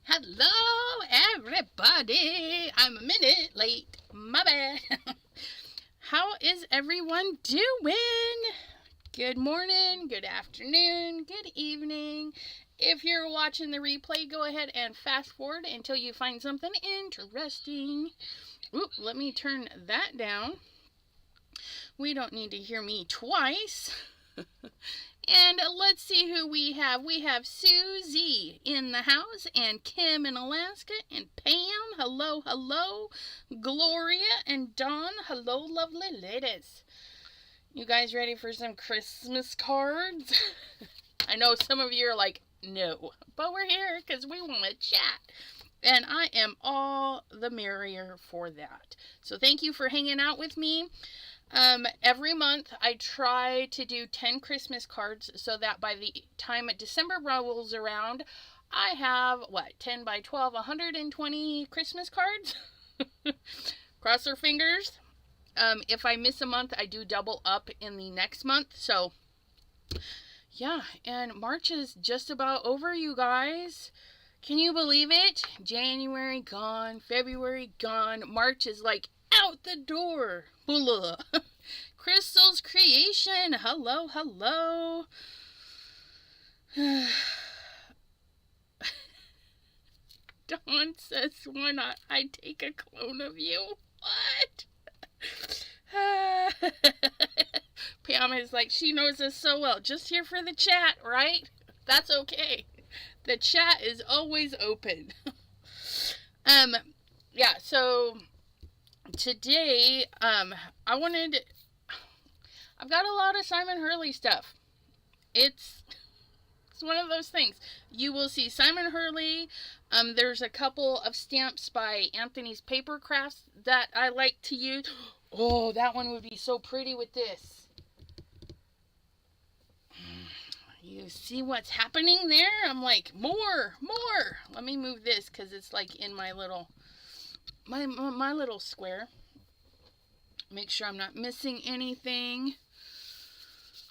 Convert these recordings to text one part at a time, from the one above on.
Hello, everybody. I'm a minute late. My bad. How is everyone doing? Good morning, good afternoon, good evening. If you're watching the replay, go ahead and fast forward until you find something interesting. Oop, let me turn that down. We don't need to hear me twice. And let's see who we have. We have Susie in the house, and Kim in Alaska, and Pam, hello, hello. Gloria and Dawn, hello, lovely ladies. You guys ready for some Christmas cards? I know some of you are like, no, but we're here because we want to chat. And I am all the merrier for that. So thank you for hanging out with me. Every month I try to do 10 Christmas cards so that by the time December rolls around, I have, 10 by 12, 120 Christmas cards? Cross our fingers. If I miss a month, I do double up in the next month. So, yeah, and March is just about over, you guys. Can you believe it? January gone, February gone, March is like out the door. Blah. Crystal's Creation, hello, hello. Dawn says, why not I take a clone of you? What? Pam is like, she knows us so well. Just here for the chat, right? That's okay. The chat is always open. Yeah, so today, I've got a lot of Simon Hurley stuff. It's one of those things. You will see Simon Hurley. There's a couple of stamps by Anthony's Paper Crafts that I like to use. Oh, that one would be so pretty with this. You see what's happening there? I'm like, more. Let me move this because it's like in my little, my little square. Make sure I'm not missing anything.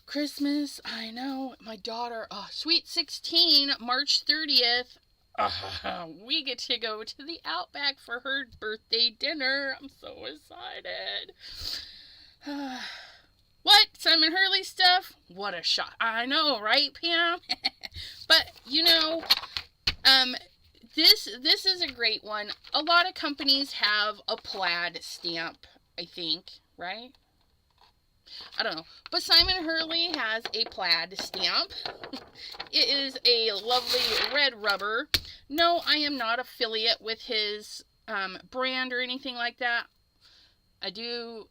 Christmas, I know. My daughter, Sweet 16, March 30th. We get to go to the Outback for her birthday dinner. I'm so excited. What? Simon Hurley stuff? What a shot. I know, right, Pam? But, you know, this is a great one. A lot of companies have a plaid stamp, I think, right? I don't know. But Simon Hurley has a plaid stamp. It is a lovely red rubber. No, I am not affiliate with his brand or anything like that. I do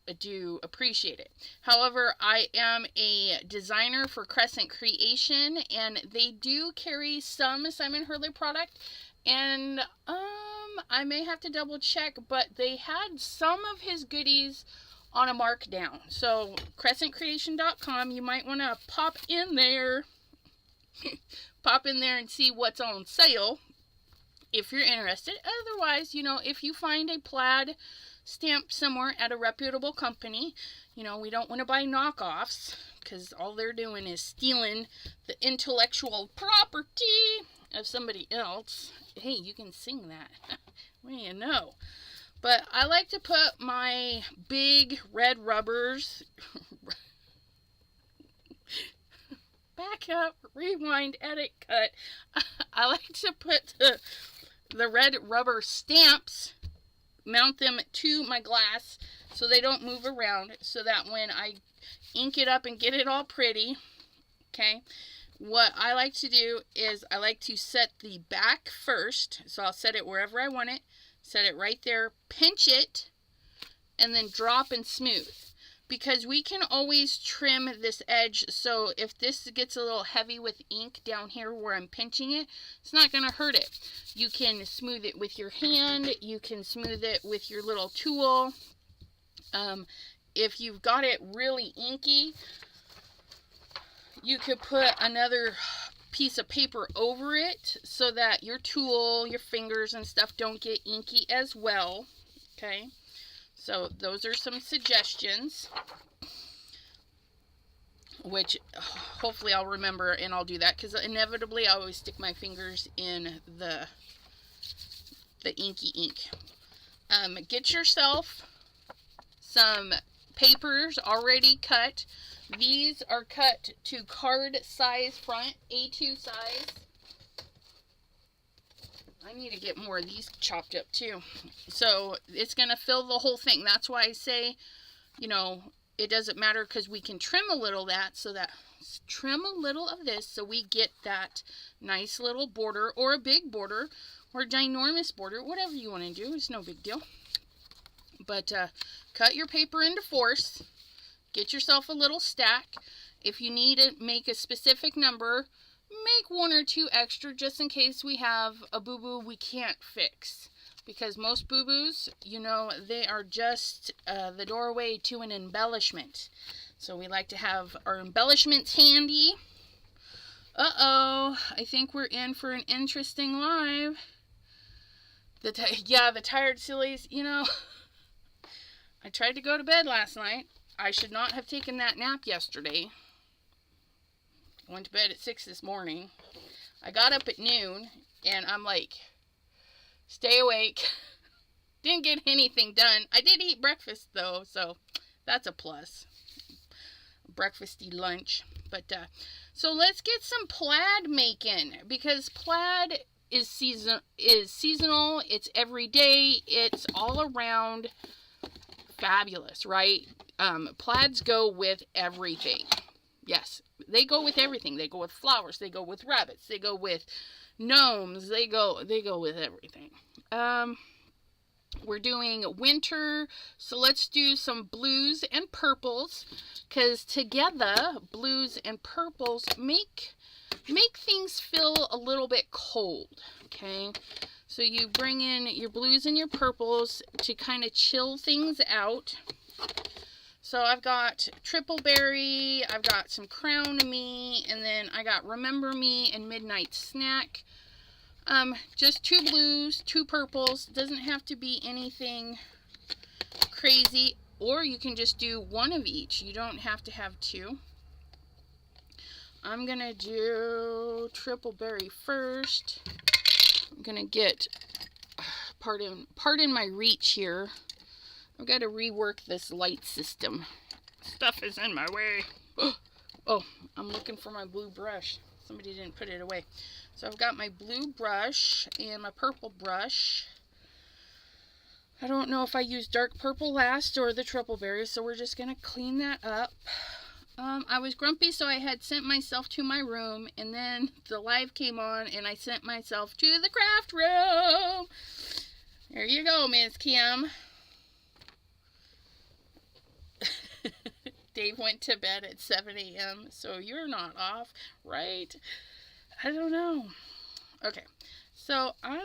appreciate it. However, I am a designer for Crescent Creation, and they do carry some Simon Hurley product. And I may have to double check, but they had some of his goodies on a markdown. So crescentcreation.com, you might want to pop in there and see what's on sale if you're interested. Otherwise, you know, if you find a plaid stamp somewhere at a reputable company, you know, we don't want to buy knockoffs because all they're doing is stealing the intellectual property of somebody else. Hey, you can sing that. What do you know? But I like to put my big red rubbers, back up, rewind, edit, cut. I like to put the red rubber stamps, mount them to my glass so they don't move around, so that when I ink it up and get it all pretty, okay, what I like to do is I like to set the back first. So I'll set it wherever I want it. Set it right there, pinch it, and then drop and smooth. Because we can always trim this edge, so if this gets a little heavy with ink down here where I'm pinching it, it's not going to hurt it. You can smooth it with your hand, you can smooth it with your little tool. If you've got it really inky, you could put another piece of paper over it so that your tool, your fingers and stuff don't get inky as well. Okay, so those are some suggestions. which hopefully I'll remember and I'll do that, because inevitably I always stick my fingers in the inky ink. Get yourself some papers already cut. These are cut to card size front, A2 size. I need to get more of these chopped up too. So it's going to fill the whole thing. That's why I say, you know, it doesn't matter, because we can trim a little trim a little of this so we get that nice little border, or a big border, or ginormous border, whatever you want to do. It's no big deal. But cut your paper into fourths. Get yourself a little stack. If you need to make a specific number, make 1 or 2 extra, just in case we have a boo-boo we can't fix. Because most boo-boos, you know, they are just the doorway to an embellishment. So we like to have our embellishments handy. Uh-oh, I think we're in for an interesting live. The tired sillies, you know. I tried to go to bed last night. I should not have taken that nap yesterday. I went to bed at 6 this morning. I got up at noon, and I'm like, stay awake. Didn't get anything done. I did eat breakfast, though, so that's a plus. Breakfasty lunch. But, so let's get some plaid making, because plaid is seasonal. It's every day. It's all around fabulous, right? Plaids go with everything. Yes, they go with everything. They go with flowers. They go with rabbits. They go with gnomes. They go with everything. We're doing winter, so let's do some blues and purples, because together blues and purples make things feel a little bit cold. Okay, so you bring in your blues and your purples to kind of chill things out. So I've got Triple Berry, I've got some Crown Me, and then I got Remember Me and Midnight Snack. Just 2 blues, 2 purples. Doesn't have to be anything crazy, or you can just do 1 of each. You don't have to have 2. I'm gonna do Triple Berry first. I'm gonna get, pardon my reach here. I've got to rework this light system. Stuff is in my way. Oh, I'm looking for my blue brush. Somebody didn't put it away. So I've got my blue brush and my purple brush. I don't know if I used dark purple last or the Triple Berry, so we're just going to clean that up. I was grumpy, so I had sent myself to my room, and then the live came on, and I sent myself to the craft room. There you go, Miss Kim. Dave went to bed at 7 a.m., so you're not off, right? I don't know. Okay, so I'm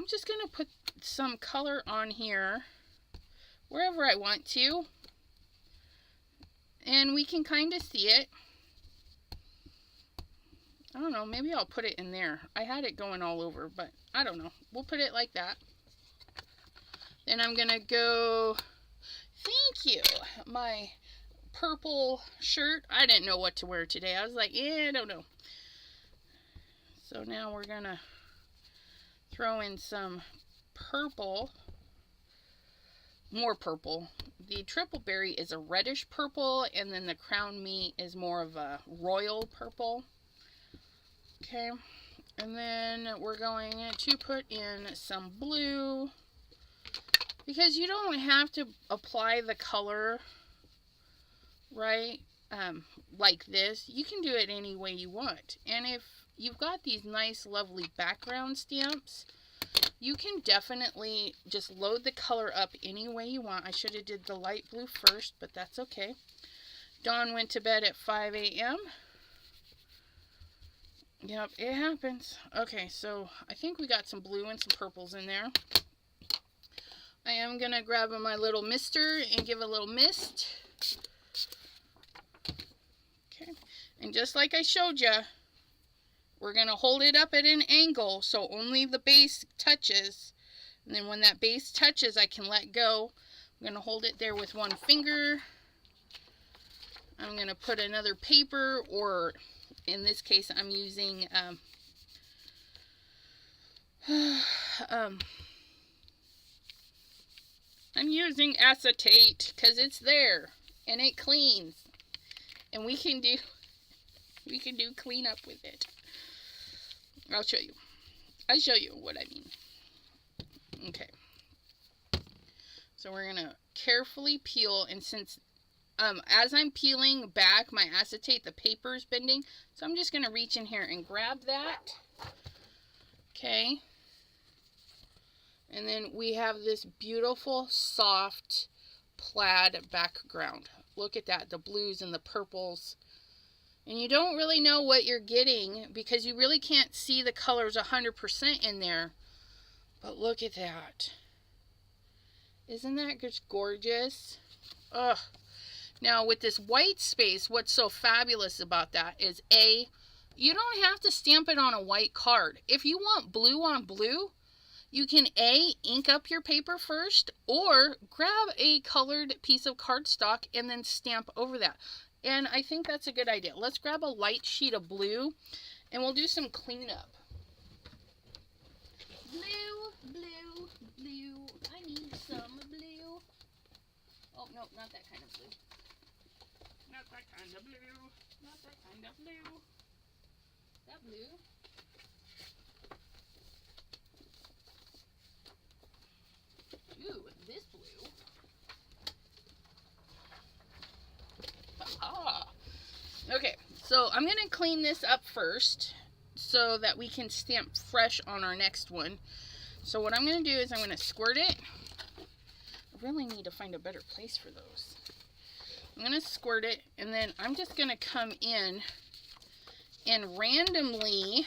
just going to put some color on here wherever I want to, and we can kind of see it. I don't know, maybe I'll put it in there. I had it going all over, but I don't know. We'll put it like that. Then I'm going to go, thank you, my purple shirt. I didn't know what to wear today. I was like, I don't know. So now we're going to throw in some purple, more purple. The Triple Berry is a reddish purple, and then the Crown Me is more of a royal purple. Okay, and then we're going to put in some blue, because you don't have to apply the color, right, like this. You can do it any way you want. And if you've got these nice, lovely background stamps, you can definitely just load the color up any way you want. I should have did the light blue first, but that's okay. Dawn went to bed at 5 a.m. Yep, it happens. Okay, so I think we got some blue and some purples in there. I am going to grab my little mister and give a little mist. Okay, and just like I showed you, we're going to hold it up at an angle so only the base touches. And then when that base touches, I can let go. I'm going to hold it there with one finger. I'm going to put another paper, or in this case, I'm using I'm using acetate because it's there and it cleans, and we can do cleanup with it. I'll show you what I mean. Okay. So we're going to carefully peel, and since as I'm peeling back my acetate, the paper is bending, so I'm just going to reach in here and grab that. Okay. And then we have this beautiful, soft plaid background. Look at that, the blues and the purples. And you don't really know what you're getting because you really can't see the colors 100% in there. But look at that. Isn't that just gorgeous? Ugh. Now with this white space, what's so fabulous about that is you don't have to stamp it on a white card. If you want blue on blue, you can ink up your paper first, or grab a colored piece of cardstock and then stamp over that. And I think that's a good idea. Let's grab a light sheet of blue and we'll do some cleanup. Blue, blue, blue. I need some blue. Oh, no, not that kind of blue. Not that kind of blue. Not that kind of blue. That blue. Ooh, this blue. Ah. Okay, so I'm going to clean this up first so that we can stamp fresh on our next one. So what I'm going to do is I'm going to squirt it. I really need to find a better place for those. I'm going to squirt it, and then I'm just going to come in and randomly,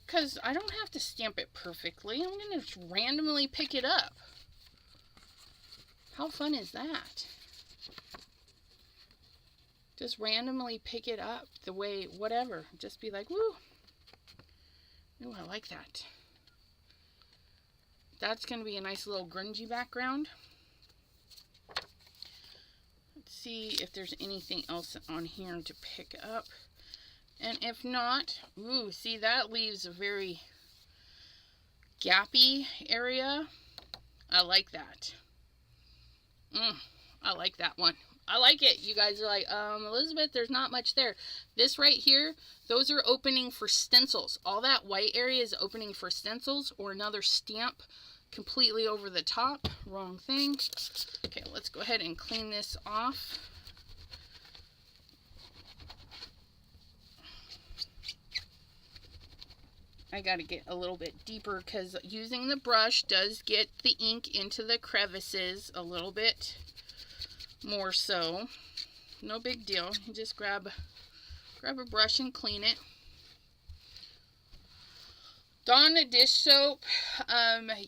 because I don't have to stamp it perfectly, I'm going to just randomly pick it up. How fun is that? Just randomly pick it up the way, whatever. Just be like, woo. Ooh, I like that. That's going to be a nice little grungy background. Let's see if there's anything else on here to pick up. And if not, ooh, see, that leaves a very gappy area. I like that. I like that one. I like it. You guys are like, Elizabeth, there's not much there. This right here, those are opening for stencils. All that white area is opening for stencils or another stamp completely over the top. Wrong thing. Okay, let's go ahead and clean this off. I got to get a little bit deeper because using the brush does get the ink into the crevices a little bit more so. No big deal. You just grab a brush and clean it. Dawn dish soap.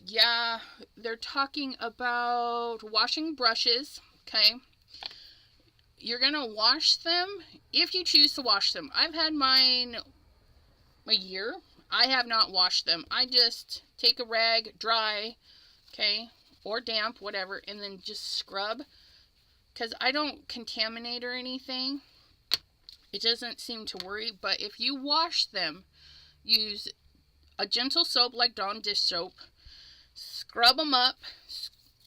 Yeah, they're talking about washing brushes. Okay. You're going to wash them if you choose to wash them. I've had mine a year. I have not washed them. I just take a rag, dry, okay, or damp, whatever, and then just scrub. Because I don't contaminate or anything. It doesn't seem to worry. But if you wash them, use a gentle soap like Dawn dish soap. Scrub them up.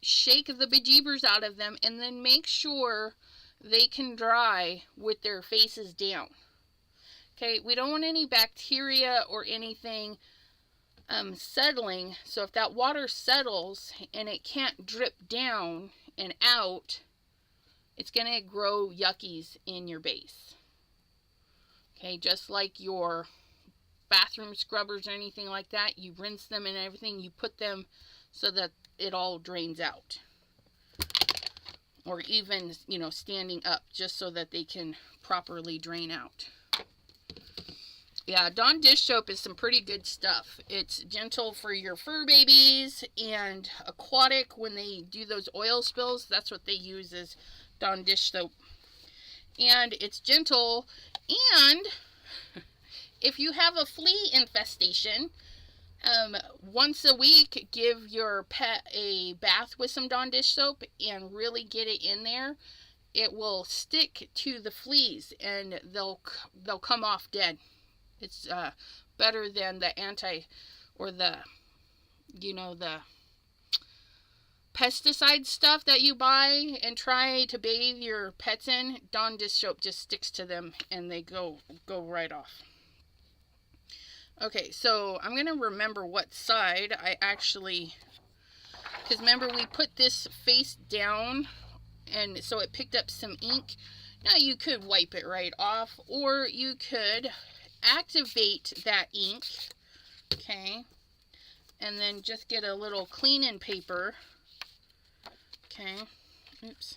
Shake the bejeebers out of them. And then make sure they can dry with their faces down. Okay, we don't want any bacteria or anything settling. So if that water settles and it can't drip down and out, it's going to grow yuckies in your base. Okay, just like your bathroom scrubbers or anything like that, you rinse them and everything, you put them so that it all drains out. Or even, you know, standing up just so that they can properly drain out. Yeah, Dawn dish soap is some pretty good stuff. It's gentle for your fur babies and aquatic when they do those oil spills. That's what they use is Dawn dish soap. And it's gentle. And if you have a flea infestation, Once a week, give your pet a bath with some Dawn dish soap and really get it in there. It will stick to the fleas and they'll come off dead. It's better than the or the pesticide stuff that you buy and try to bathe your pets in. Dawn dish soap just sticks to them and they go right off. Okay, so I'm going to remember what side I actually, because remember we put this face down and so it picked up some ink. Now you could wipe it right off or you could activate that ink, okay, and then just get a little cleaning paper, okay, oops,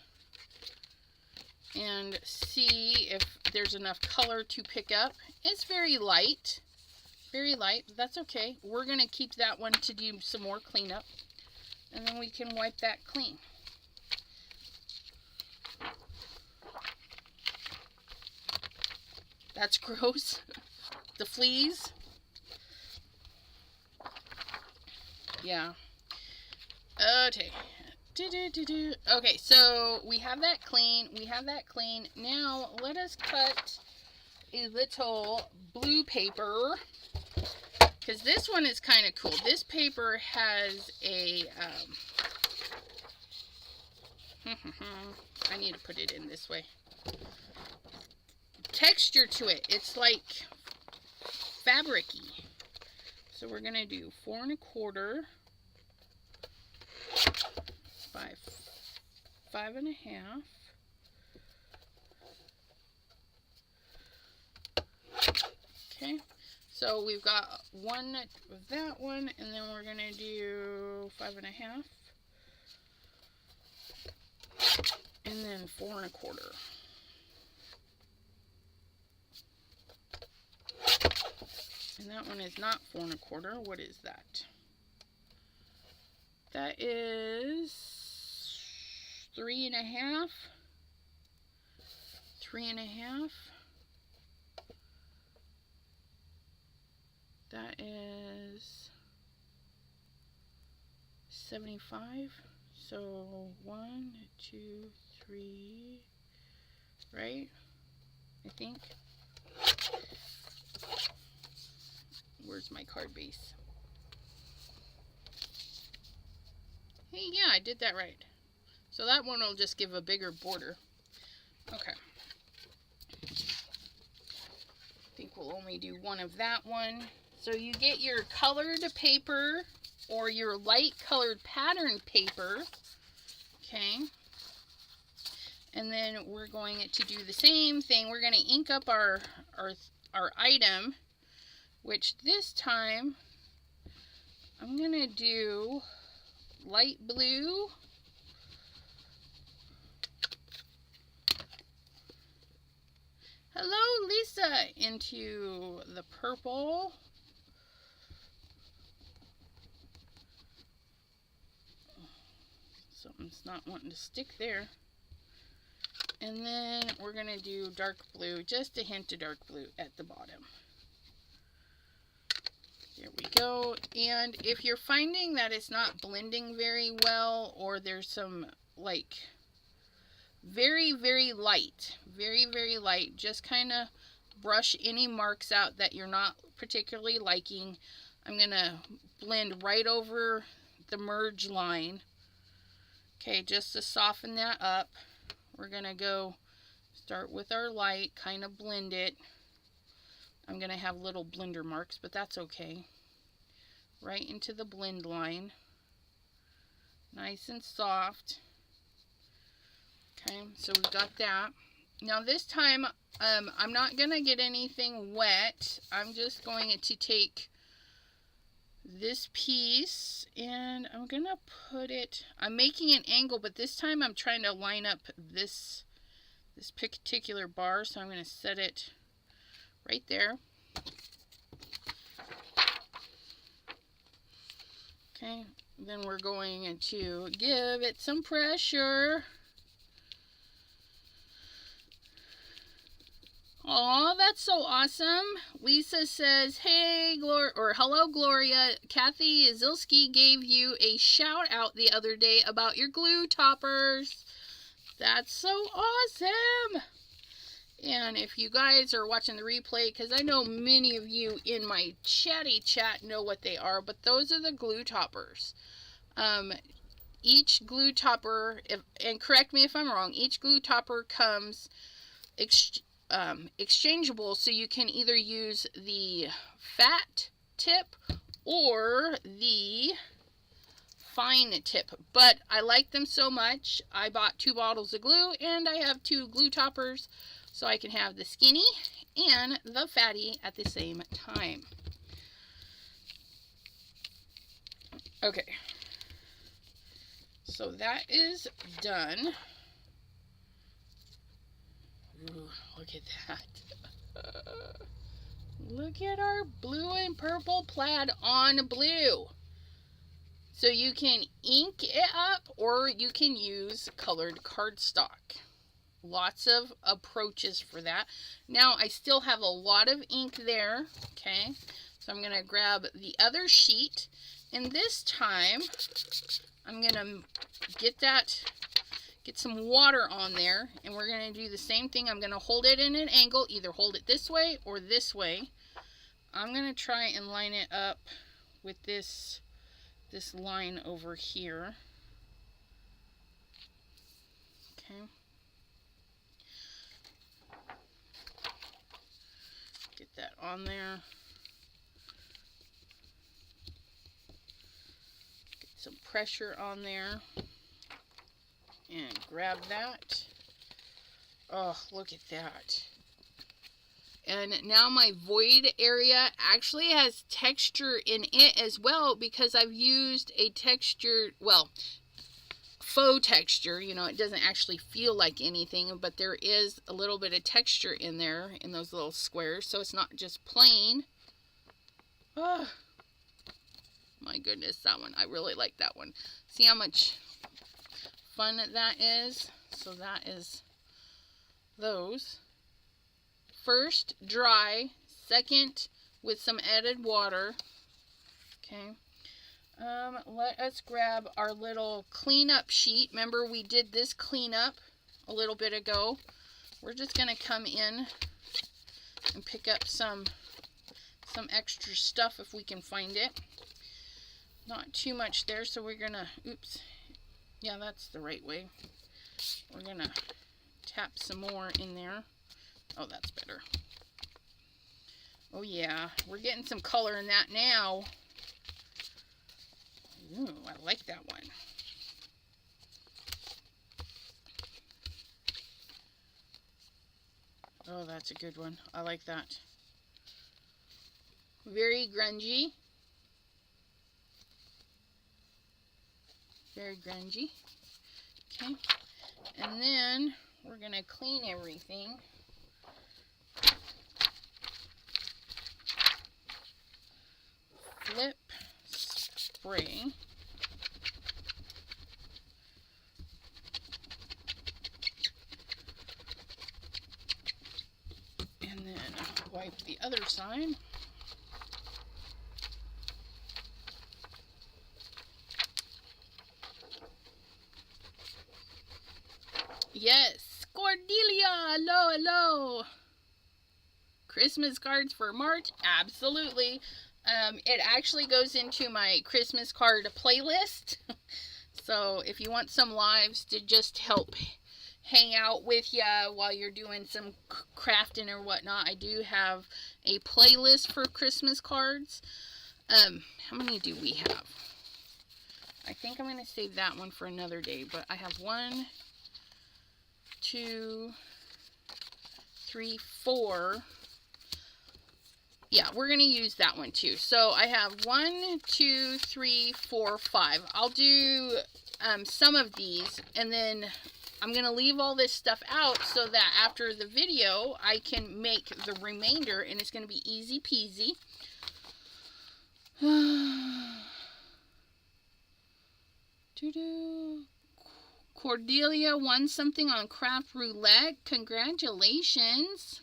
and see if there's enough color to pick up. It's very light, but that's okay. We're going to keep that one to do some more cleanup, and then we can wipe that clean. That's gross. The fleas. Yeah. Okay. Okay, so we have that clean. Now let us cut a little blue paper, because this one is kind of cool. This paper has a I need to put it in this way, texture to it. It's like fabric-y. So we're gonna do 4 1/4 by 5 1/2. Okay, so we've got one of that one, and then we're gonna do 5 1/2, and then 4 1/4. And that one is not 4 1/4. What is that? That is 3 1/2. 3 1/2. That is 75. So 1, 2, 3, right? I think. Where's my card base? Hey, yeah, I did that right. So that one will just give a bigger border. Okay. I think we'll only do one of that one. So you get your colored paper or your light colored pattern paper. Okay. And then we're going to do the same thing. We're going to ink up our item, which this time I'm going to do light blue. Hello, Lisa, into the purple. Something's not wanting to stick there. And then we're going to do dark blue, just a hint of dark blue at the bottom. There we go. And if you're finding that it's not blending very well, or there's some like very, very light, just kind of brush any marks out that you're not particularly liking. I'm going to blend right over the merge line. Okay, just to soften that up. We're going to go start with our light, kind of blend it. I'm going to have little blender marks, but that's okay. Right into the blend line. Nice and soft. Okay, so we've got that. Now this time, I'm not going to get anything wet. I'm just going to take this piece and I'm going to put it, I'm making an angle, but this time I'm trying to line up this particular bar, so I'm going to set it right there. Okay, then we're going to give it some pressure. Oh, that's so awesome. Lisa says, hey, hello, Gloria. Kathy Zilski gave you a shout out the other day about your glue toppers. That's so awesome. And if you guys are watching the replay, because I know many of you in my chatty chat know what they are, but those are the glue toppers. Each glue topper, and correct me if I'm wrong, each glue topper comes exchangeable, so you can either use the fat tip or the fine tip, but I like them so much I bought 2 bottles of glue, and I have 2 glue toppers, so I can have the skinny and the fatty at the same time. Okay, so that is done. Ooh, look at that. Look at our blue and purple plaid on blue. So you can ink it up or you can use colored cardstock. Lots of approaches for that. Now I still have a lot of ink there. Okay, so I'm going to grab the other sheet, and this time I'm going to get some water on there, and we're going to do the same thing. I'm going to hold it in an angle, either hold it this way or this way. I'm going to try and line it up with this line over here. Okay. Get that on there. Get some pressure on there. And grab that. Oh, look at that. And now my void area actually has texture in it as well, because I've used a textured, well, faux texture. You know, it doesn't actually feel like anything, but there is a little bit of texture in there in those little squares, so it's not just plain. Oh, my goodness, that one. I really like that one. See how much fun that is? So that is those. First dry, second with some added water. Okay. Let us grab our little cleanup sheet. Remember, we did this cleanup a little bit ago. We're just going to come in and pick up some extra stuff if we can find it. Not too much there, so we're going to, oops. Yeah, that's the right way. We're going to tap some more in there. Oh, that's better. Oh, yeah. We're getting some color in that now. Ooh, I like that one. Oh, that's a good one. I like that. Very grungy. Very grungy. Okay. And then we're going to clean everything. Flip, spray. And then wipe the other side. Yes, Cordelia, hello, hello. Christmas cards for March, absolutely. It actually goes into my Christmas card playlist. So if you want some lives to just help hang out with you while you're doing some crafting or whatnot, I do have a playlist for Christmas cards. How many do we have? I think I'm going to save that one for another day, but I have 1, 2, 3, 4. Yeah, we're going to use that one too. So I have 1, 2, 3, 4, 5. I'll do some of these, and then I'm going to leave all this stuff out so that after the video, I can make the remainder, and it's going to be easy peasy. Cordelia won something on Craft Roulette. Congratulations.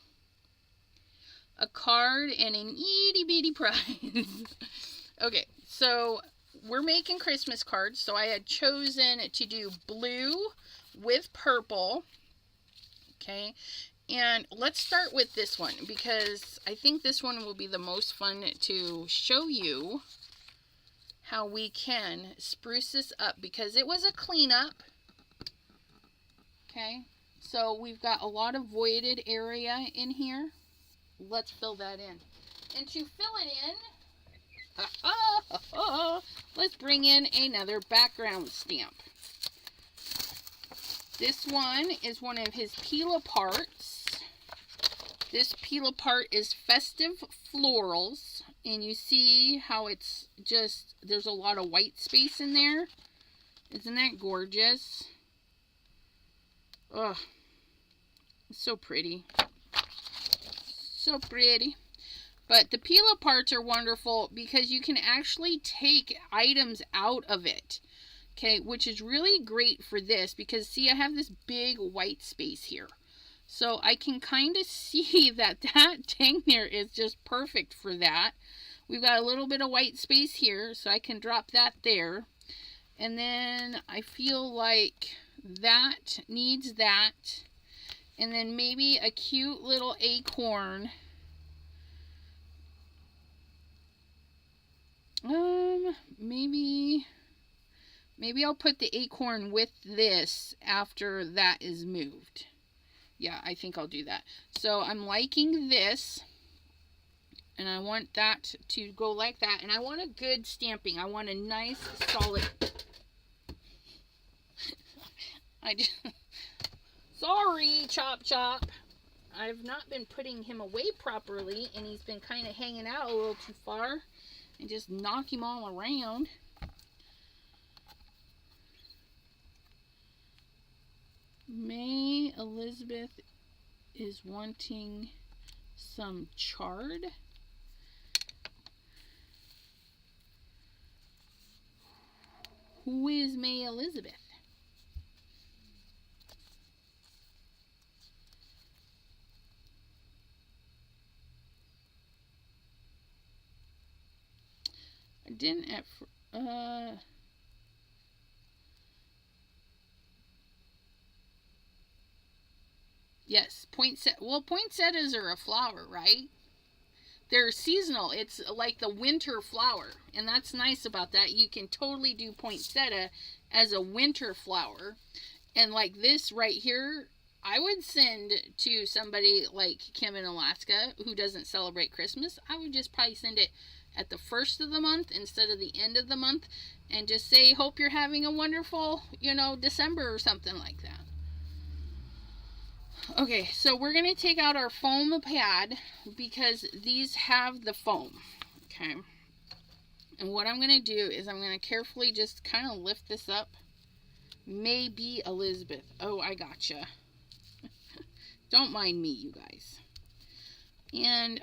a card and an itty bitty prize. Okay, so we're making Christmas cards. So I had chosen to do blue with purple. Okay, and let's start with this one because I think this one will be the most fun to show you how we can spruce this up because it was a cleanup. Okay, so we've got a lot of voided area in here. Let's fill that in. And to fill it in, let's bring in another background stamp. This one is one of his peel-aparts. This peel-apart is Festive Florals. And you see how it's just, there's a lot of white space in there. Isn't that gorgeous? Oh, it's so pretty. So pretty. But the peel-aparts are wonderful because you can actually take items out of it. Okay, which is really great for this because, see, I have this big white space here. So I can kind of see that tank there is just perfect for that. We've got a little bit of white space here, so I can drop that there. And then I feel like that needs that. And then maybe a cute little acorn. Maybe I'll put the acorn with this after that is moved. Yeah, I think I'll do that. So I'm liking this. And I want that to go like that. And I want a good stamping. I want a nice, solid... Sorry, Chop Chop. I've not been putting him away properly. And he's been kind of hanging out a little too far. And just knock him all around. May Elizabeth is wanting some chard. Who is May Elizabeth? I didn't at yes, poinsettias are a flower, right? They're seasonal. It's like the winter flower. And that's nice about that. You can totally do poinsettia as a winter flower. And like this right here, I would send to somebody like Kim in Alaska who doesn't celebrate Christmas. I would just probably send it at the first of the month instead of the end of the month. And just say, hope you're having a wonderful, December or something like that. Okay, so we're going to take out our foam pad because these have the foam, okay? And what I'm going to do is I'm going to carefully just kind of lift this up. Maybe Elizabeth. Oh, I gotcha. Don't mind me, you guys. And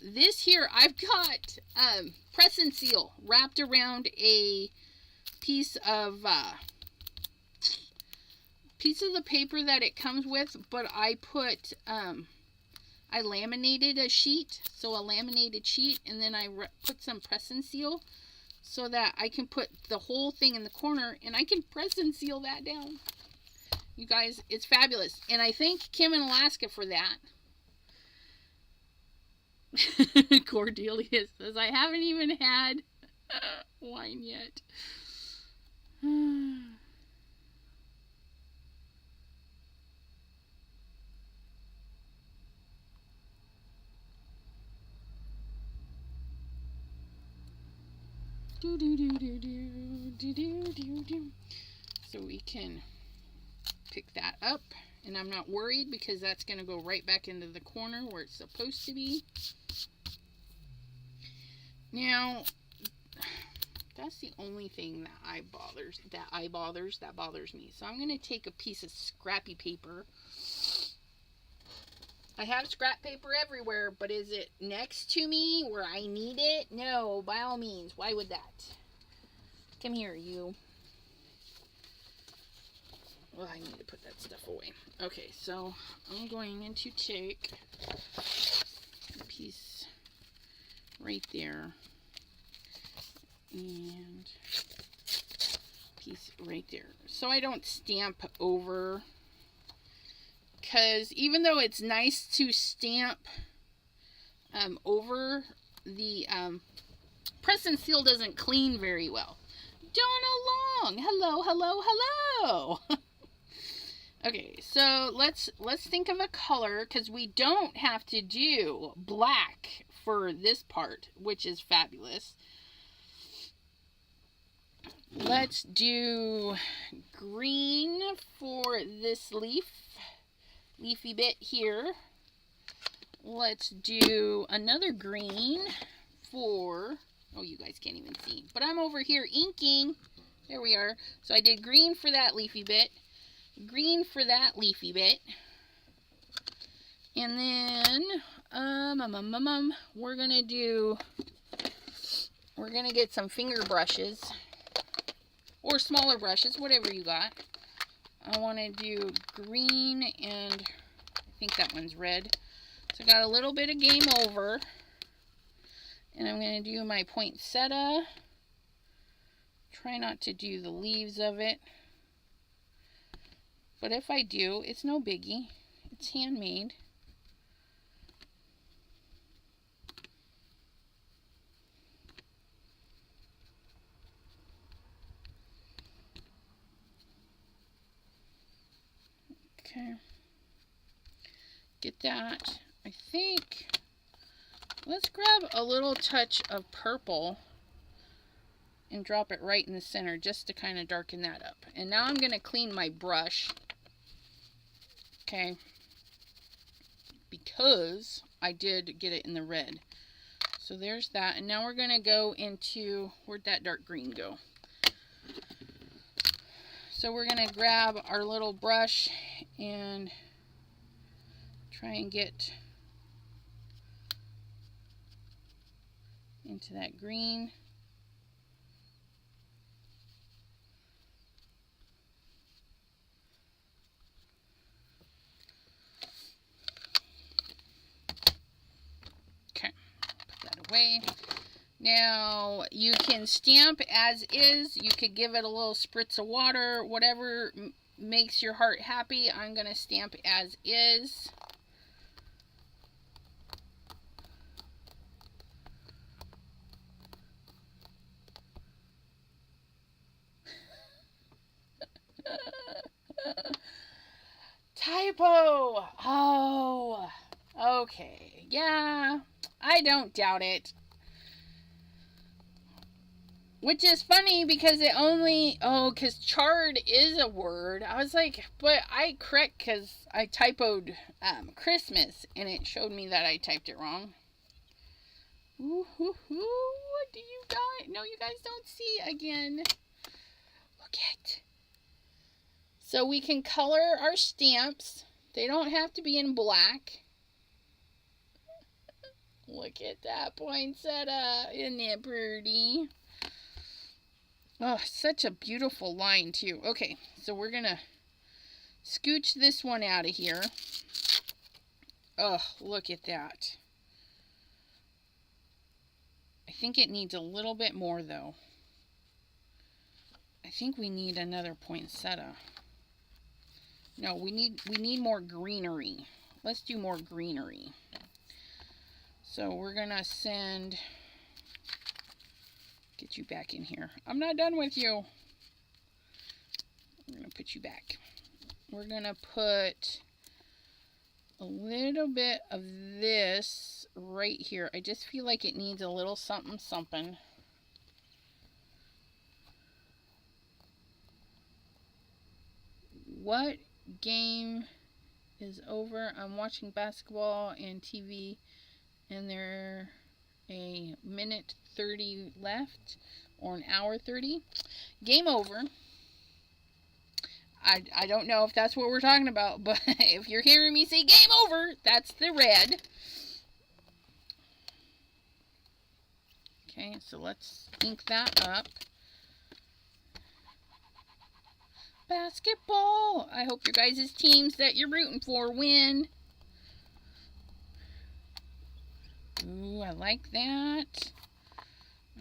this here, I've got press and seal wrapped around a piece of the paper that it comes with, but I put I laminated a sheet, so a laminated sheet, and then I put some press and seal so that I can put the whole thing in the corner and I can press and seal that down. You guys, it's fabulous. And I thank Kim in Alaska for that. Cordelia says, I haven't even had wine yet. So we can pick that up, and I'm not worried because that's going to go right back into the corner where it's supposed to be. Now, that's the only thing that bothers me. So I'm going to take a piece of scrappy paper. I have scrap paper everywhere, but is it next to me where I need it? No, by all means. Why would that? Come here, you. Well, I need to put that stuff away. Okay, so I'm going to take a piece right there. And piece right there. So I don't stamp over. Because even though it's nice to stamp over, the press and seal doesn't clean very well. Donna Long, hello, hello, hello. Okay, so let's think of a color, because we don't have to do black for this part, which is fabulous. Let's do green for this leafy bit here. Let's do another green for, oh, you guys can't even see, but I'm over here inking. There we are. So I did green for that leafy bit, green for that leafy bit, and then we're gonna get some finger brushes or smaller brushes, whatever you got. I want to do green, and I think that one's red. So I got a little bit of Game Over, and I'm going to do my poinsettia. Try not to do the leaves of it, but if I do, it's no biggie. It's handmade. Okay, get that. I think, let's grab a little touch of purple and drop it right in the center just to kind of darken that up. And now I'm going to clean my brush, okay, because I did get it in the red. So there's that, and now we're going to go into, where'd that dark green go? So we're going to grab our little brush and try and get into that green. Okay, put that away. Now, you can stamp as is. You could give it a little spritz of water, whatever makes your heart happy. I'm going to stamp as is. Typo! Oh, okay. Yeah, I don't doubt it. Which is funny because it only, because chard is a word. I was like, but I correct because I typoed Christmas and it showed me that I typed it wrong. Ooh, hoo, hoo. What do you guys, no, you guys don't see again. Look at. So we can color our stamps. They don't have to be in black. Look at that poinsettia. Isn't it pretty? Oh, such a beautiful line, too. Okay, so we're going to scooch this one out of here. Oh, look at that. I think it needs a little bit more, though. I think we need another poinsettia. No, we need more greenery. Let's do more greenery. So we're going to send... Get you back in here. I'm not done with you. We're going to put you back. We're going to put a little bit of this right here. I just feel like it needs a little something something. What game is over? I'm watching basketball and TV, and there a minute 30 left, or an hour 30. Game over. I don't know if that's what we're talking about, but if you're hearing me say game over, that's the red. Okay, so let's ink that up. Basketball! I hope your guys' teams that you're rooting for win. Ooh, I like that.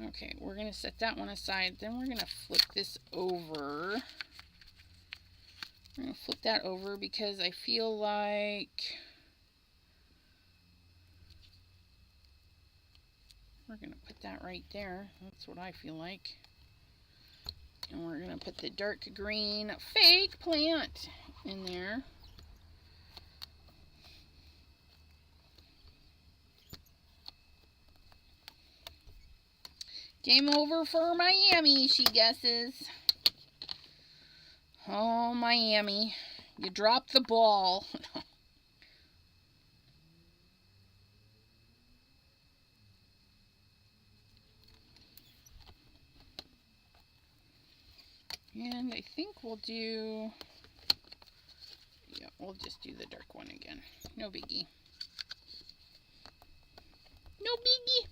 Okay, we're going to set that one aside. Then we're going to flip this over. I'm going to flip that over because I feel like we're going to put that right there. That's what I feel like. And we're going to put the dark green fake plant in there. Game over for Miami, she guesses. Oh, Miami. You dropped the ball. And I think we'll do... Yeah, we'll just do the dark one again. No biggie. No biggie.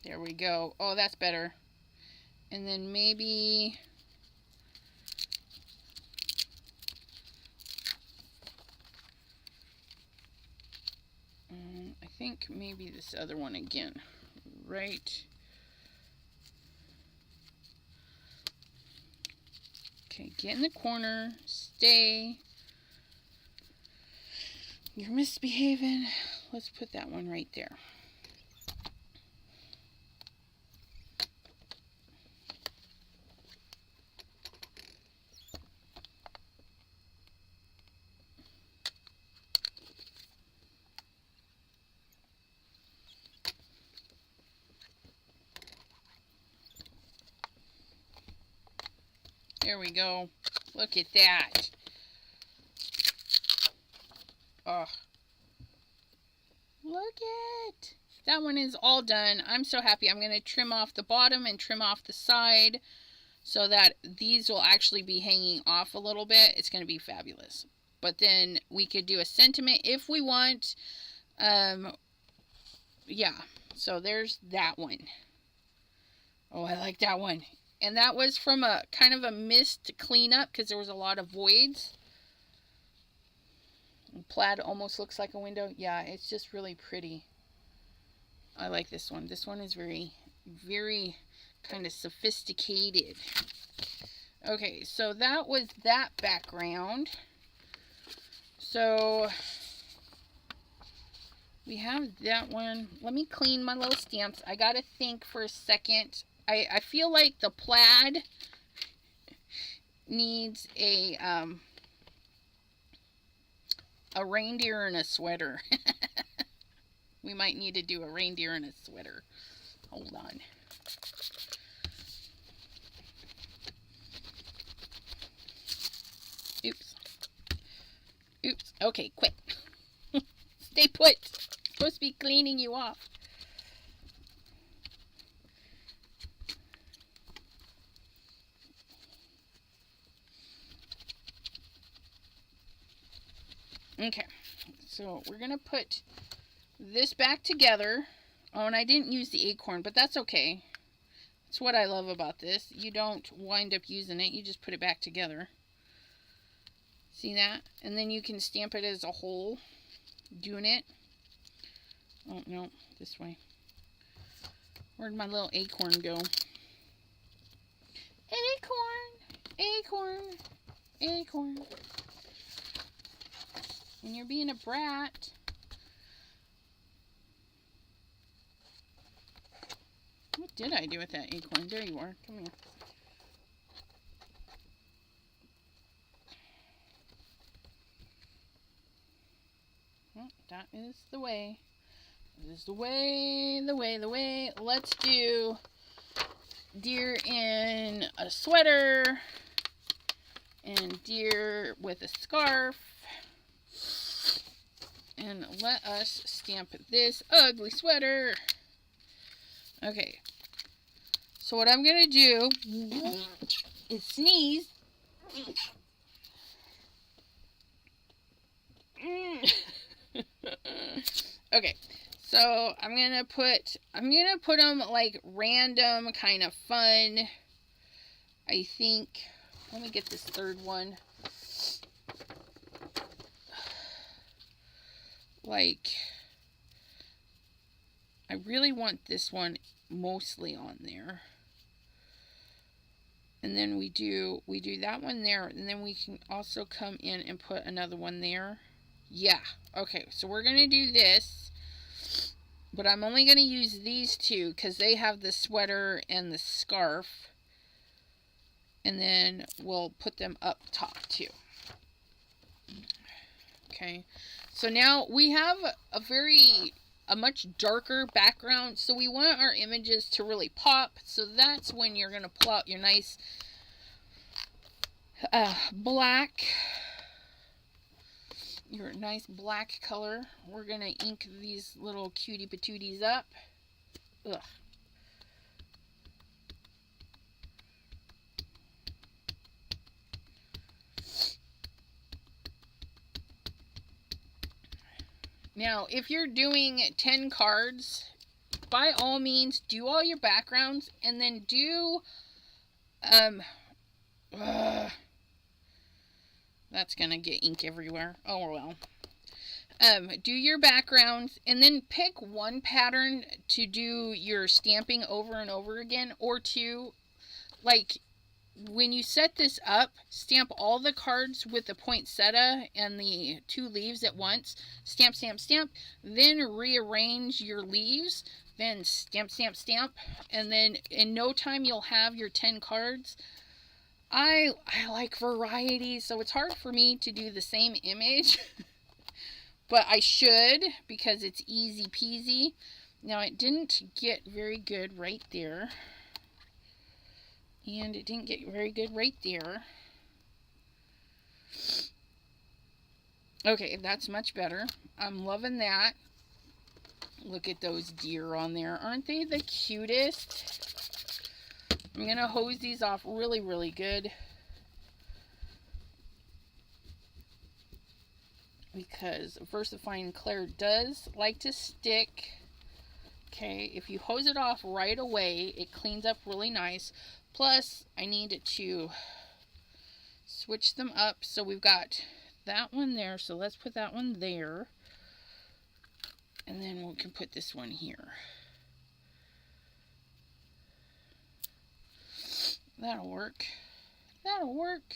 There we go. Oh, that's better. And then maybe... I think maybe this other one again. Right. Okay, get in the corner. Stay. You're misbehaving. Let's put that one right there. There we go. Look at that. Oh. Look at. That one is all done. I'm so happy. I'm going to trim off the bottom and trim off the side so that these will actually be hanging off a little bit. It's going to be fabulous. But then we could do a sentiment if we want. Yeah. So there's that one. Oh, I like that one. And that was from a kind of a mist cleanup because there was a lot of voids. And plaid almost looks like a window. Yeah, it's just really pretty. I like this one. This one is very, very kind of sophisticated. Okay, so that was that background. So we have that one. Let me clean my little stamps. I got to think for a second. I feel like the plaid needs a reindeer and a sweater. We might need to do a reindeer and a sweater. Hold on. Oops. Oops. Okay, quit. Stay put. I'm supposed to be cleaning you off. Okay, so we're going to put this back together. Oh, and I didn't use the acorn, but that's okay. That's what I love about this. You don't wind up using it. You just put it back together. See that? And then you can stamp it as a whole. Doing it. Oh, no. This way. Where'd my little acorn go? Acorn! Acorn! Acorn! And you're being a brat. What did I do with that acorn? There you are. Come here. Well, that is the way. That is the way, the way, the way. Let's do deer in a sweater and deer with a scarf. And let us stamp this ugly sweater. Okay. So what I'm going to do is sneeze. Okay. So I'm going to put them like random kind of fun. I think. Let me get this third one. like, I really want this one mostly on there. And then we do that one there, and then we can also come in and put another one there. Yeah, okay, so we're going to do this, but I'm only going to use these two because they have the sweater and the scarf, and then we'll put them up top too. Okay, so now we have a much darker background, so we want our images to really pop. So that's when you're going to pull out your nice black color. We're going to ink these little cutie patooties up. Ugh. Now, if you're doing 10 cards, by all means, do all your backgrounds, and then do, that's gonna get ink everywhere. Oh, well. Do your backgrounds, and then pick one pattern to do your stamping over and over again, or two. Like, when you set this up, stamp all the cards with the poinsettia and the 2 leaves at once. Stamp, stamp, stamp. Then rearrange your leaves. Then stamp, stamp, stamp. And then in no time you'll have your 10 cards. I like variety, so it's hard for me to do the same image. But I should, because it's easy peasy. Now, it didn't get very good right there. And it didn't get very good right there. Okay, that's much better. I'm loving that. Look at those deer on there. Aren't they the cutest? I'm going to hose these off really, really good. Because VersaFine Claire does like to stick. Okay, if you hose it off right away, it cleans up really nice. Plus, I need to switch them up. So we've got that one there. So let's put that one there. And then we can put this one here. That'll work. That'll work.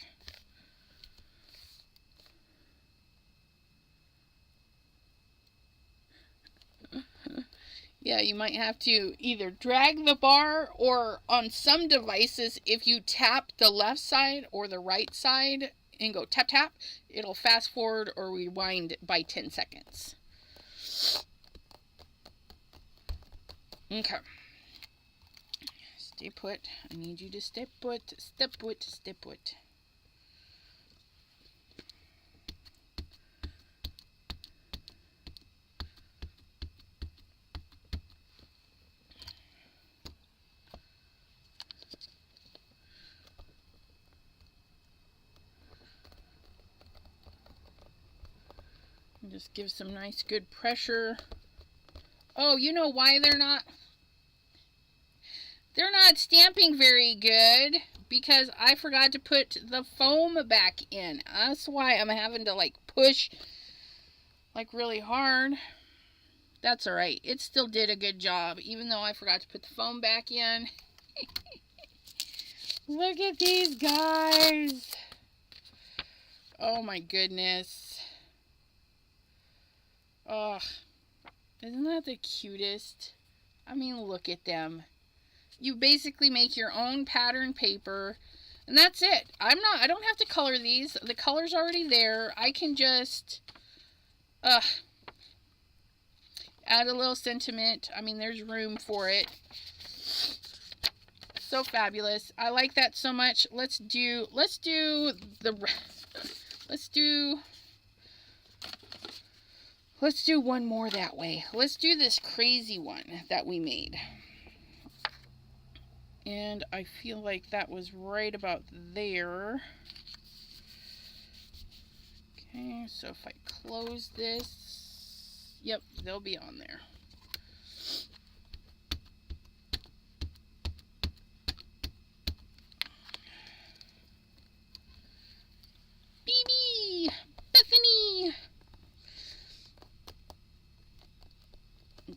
Yeah, you might have to either drag the bar, or on some devices, if you tap the left side or the right side and go tap tap, it'll fast forward or rewind by 10 seconds. Okay. Stay put. I need you to stay put, step put, step put. Just give some nice good pressure. Oh, you know why they're not stamping very good? Because I forgot to put the foam back in. That's why I'm having to like push like really hard. That's alright. It still did a good job, even though I forgot to put the foam back in. Look at these guys. Oh my goodness. Oh, isn't that the cutest? I mean, look at them. You basically make your own pattern paper, and that's it. I don't have to color these. The color's already there. I can just add a little sentiment. I mean, there's room for it. So fabulous. I like that so much. Let's do one more that way. Let's do this crazy one that we made. And I feel like that was right about there. Okay, so if I close this, yep, they'll be on there. BB! Bethany!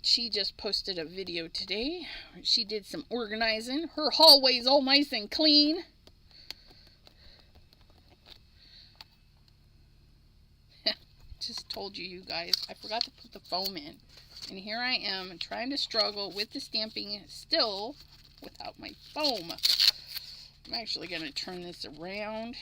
She just posted a video today. She did some organizing. Her hallway's all nice and clean. Just told you guys, I forgot to put the foam in. And here I am trying to struggle with the stamping still without my foam. I'm actually going to turn this around.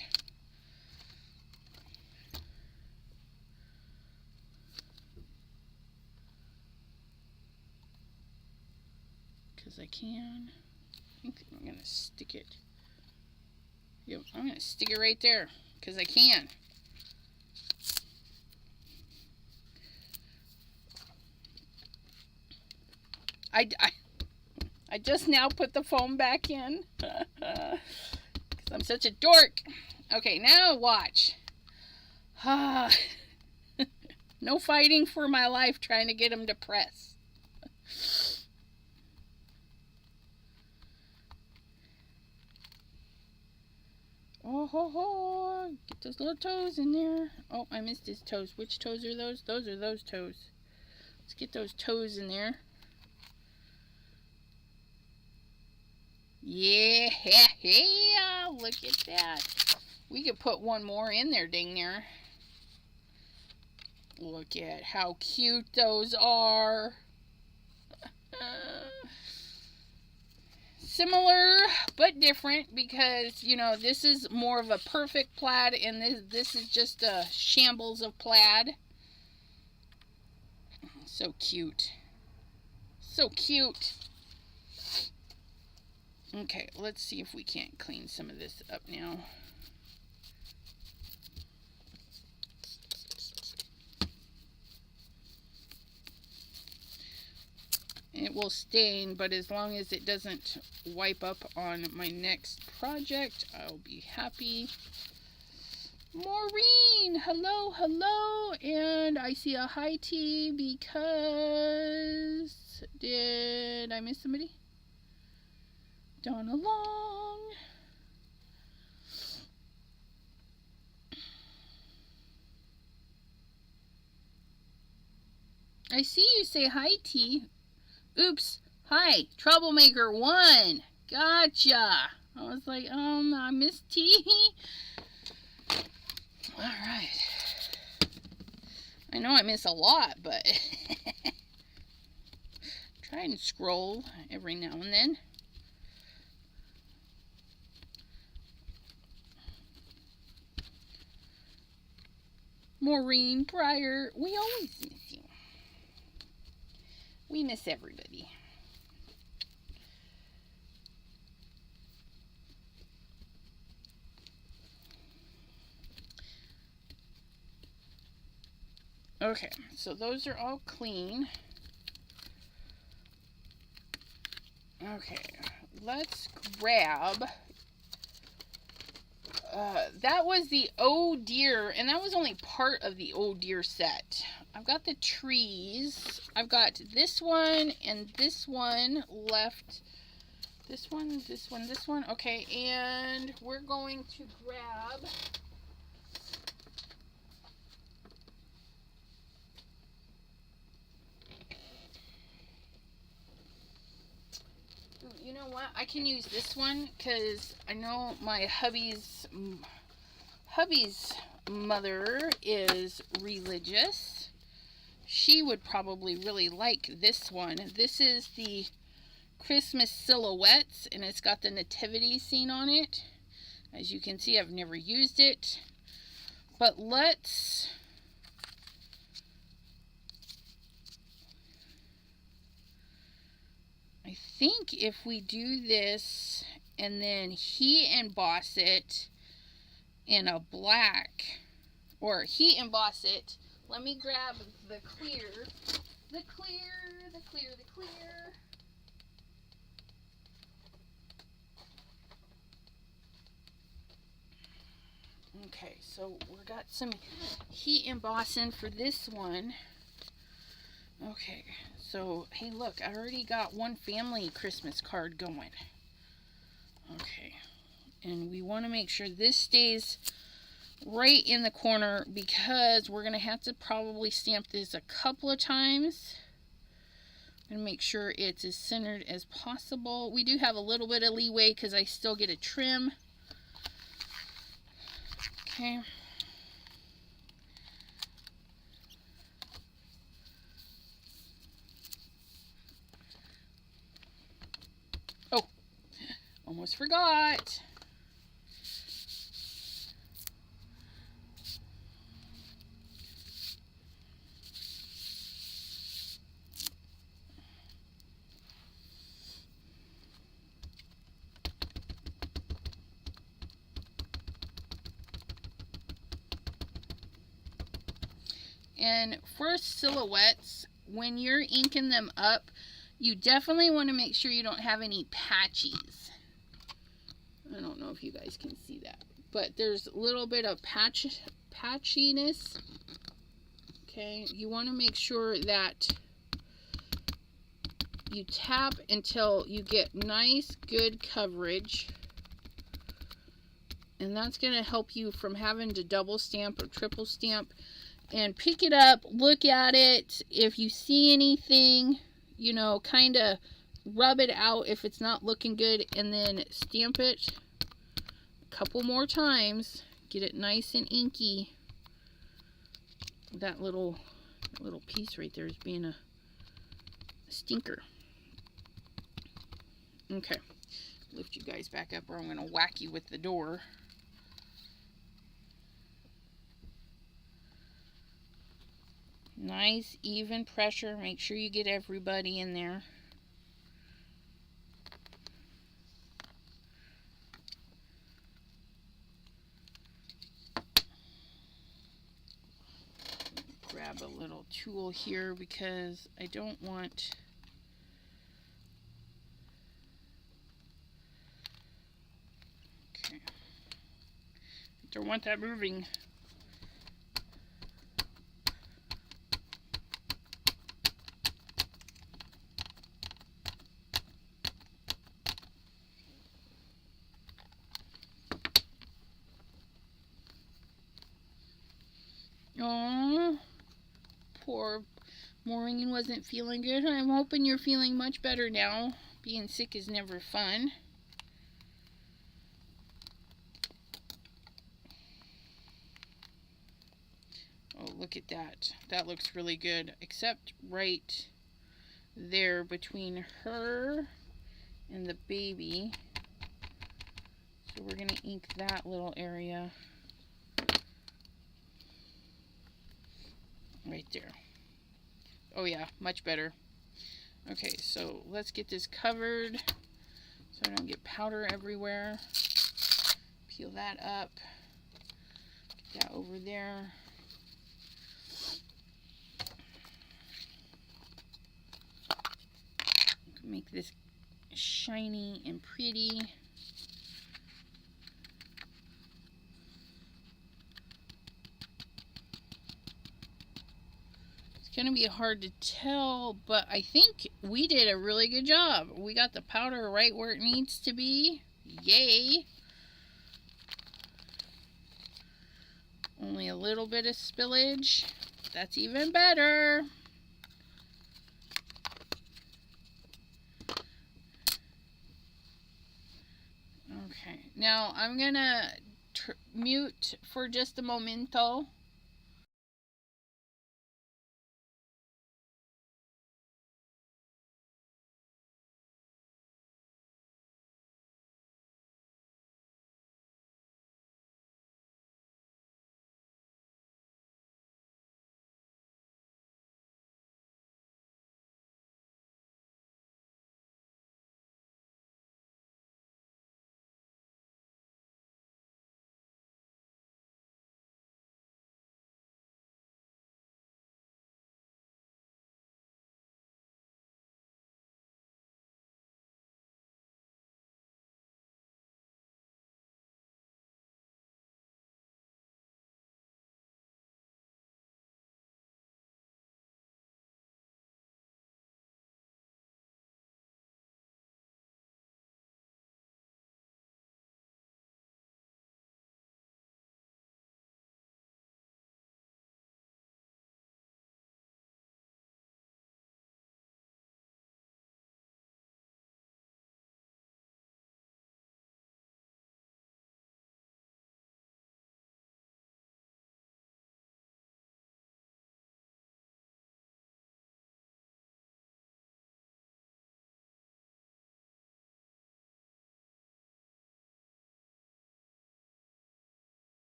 Because I can. I think I'm going to stick it. Yep, I'm going to stick it right there because I can. I just now put the foam back in because I'm such a dork. Okay, now watch. No fighting for my life trying to get him to press. Oh ho ho! Get those little toes in there. Oh, I missed his toes. Which toes are those? Those are those toes. Let's get those toes in there. Yeah, look at that. We could put one more in there, dang there. Look at how cute those are. Similar but different because, you know, this is more of a perfect plaid and this is just a shambles of plaid. So cute. So cute. Okay, let's see if we can't clean some of this up now. It will stain, but as long as it doesn't wipe up on my next project, I'll be happy. Maureen, hello, hello, and I see a high tea because, did I miss somebody? Donna Long. I see you say hi, T. Oops. Hi. Troublemaker 1. Gotcha. I was like, I missed T. Alright. I know I miss a lot, but try and scroll every now and then. Maureen Pryor, we always miss you. We miss everybody. Okay, so those are all clean. Okay, let's grab... that was the Oh Dear, and that was only part of the Oh Dear set. I've got the trees. I've got this one and this one left. This one, this one, this one. Okay, and we're going to grab... You know what? I can use this one because I know my hubby's mother is religious. She would probably really like this one. This is the Christmas Silhouettes, and it's got the Nativity Scene on it. As you can see, I've never used it. But let's... I think if we do this and then he emboss it in a black, or he emboss it, let me grab the clear. Okay, so we got some heat embossing for this one. Okay, so, hey look, I already got one family Christmas card going. Okay, and we want to make sure this stays right in the corner because we're going to have to probably stamp this a couple of times. And make sure it's as centered as possible. We do have a little bit of leeway because I still get a trim. Okay. Oh, almost forgot. And for silhouettes, when you're inking them up, you definitely want to make sure you don't have any patches. I don't know if you guys can see that, but there's a little bit of patchiness. Okay, you want to make sure that you tap until you get nice, good coverage. And that's going to help you from having to double stamp or triple stamp. And pick it up, look at it. If you see anything, you know, kind of rub it out if it's not looking good, and then stamp it a couple more times. Get it nice and inky. That little piece right there is being a stinker. Okay, lift you guys back up or I'm going to whack you with the door. Nice, even pressure. Make sure you get everybody in there. Grab a little tool here because I don't want... Okay. Don't want that moving. Oh, poor Maureen wasn't feeling good. I'm hoping you're feeling much better now. Being sick is never fun. Oh, look at that. That looks really good. Except right there between her and the baby. So we're going to ink that little area. Right there. Oh yeah, much better. Okay, so let's get this covered so I don't get powder everywhere. Peel that up. Get that over there. Make this shiny and pretty. It's going to be hard to tell, but I think we did a really good job. We got the powder right where it needs to be. Yay! Only a little bit of spillage. That's even better. Okay, now I'm going to mute for just a momento.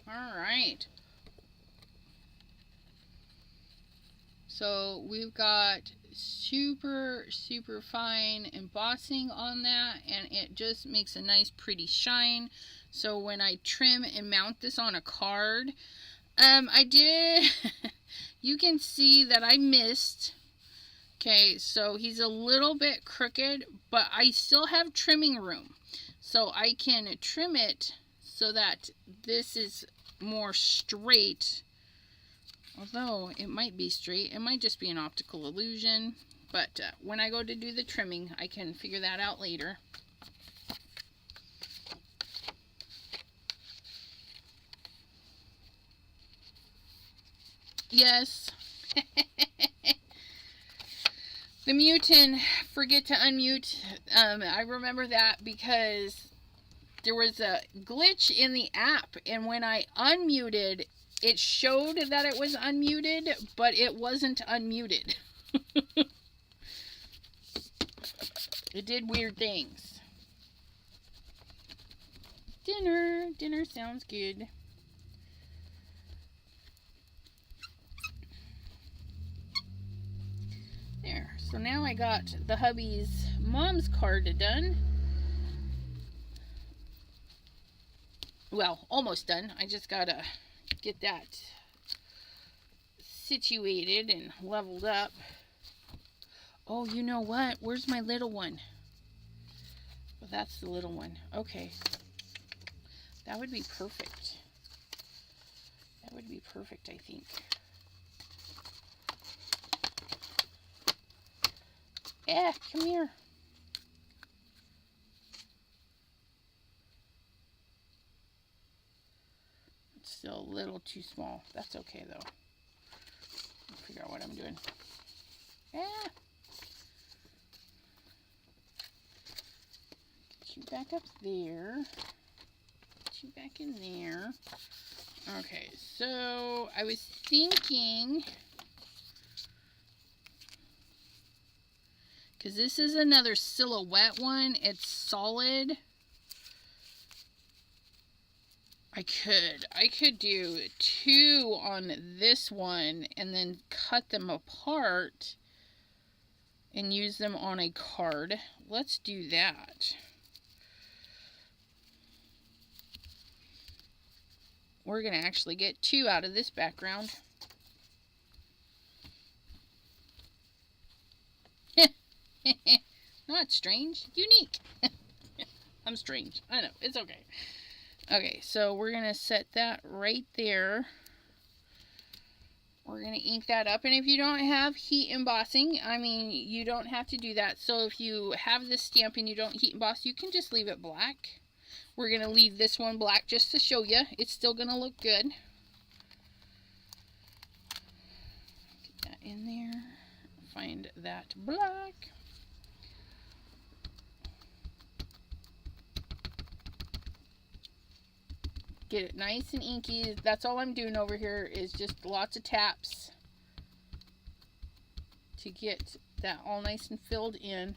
All right. So we've got super fine embossing on that, and it just makes a nice pretty shine. So when I trim and mount this on a card, I did you can see that I missed. Okay, so he's a little bit crooked, but I still have trimming room, so I can trim it so that this is more straight. Although it might be straight, it might just be an optical illusion. But when I go to do the trimming, I can figure that out later. Yes. The mutant, forget to unmute. I remember that because there was a glitch in the app, and when I unmuted, it showed that it was unmuted, but it wasn't unmuted. It did weird things. Dinner sounds good. There, so now I got the hubby's mom's card done. Well, almost done. I just gotta get that situated and leveled up. Oh, you know what? Where's my little one? Well, that's the little one. Okay. That would be perfect. That would be perfect, I think. Yeah, come here. It's still a little too small. That's okay, though. I'll figure out what I'm doing. Yeah. Get you back up there. Get you back in there. Okay, so I was thinking, because this is another silhouette one, it's solid. I could do 2 on this one and then cut them apart and use them on a card. Let's do that. We're going to actually get 2 out of this background. Not strange, unique. I'm strange. I know, it's okay. Okay, so we're going to set that right there. We're going to ink that up. And if you don't have heat embossing, I mean, you don't have to do that. So if you have this stamp and you don't heat emboss, you can just leave it black. We're going to leave this one black just to show you. It's still going to look good. Get that in there. Find that black. Get it nice and inky. That's all I'm doing over here is just lots of taps to get that all nice and filled in.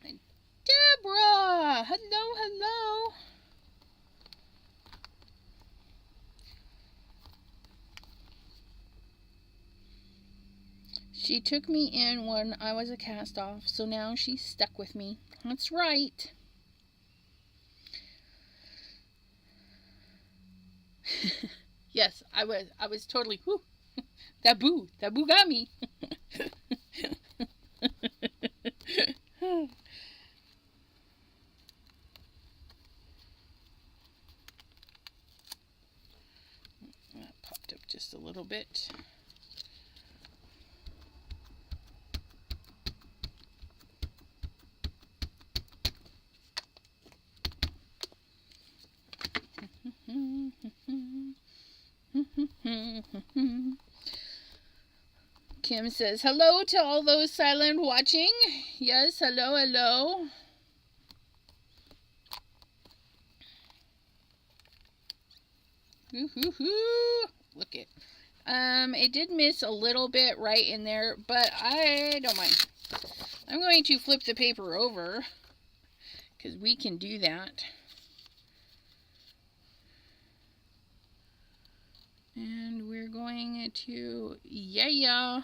And Deborah! Hello, hello. She took me in when I was a cast-off, so now she's stuck with me. That's right. Yes, I was totally, whoo, that boo got me. That popped up just a little bit. Kim says, hello to all those silent watching. Yes, hello, hello. Look it. It did miss a little bit right in there, but I don't mind. I'm going to flip the paper over because we can do that. And we're going to, yeah.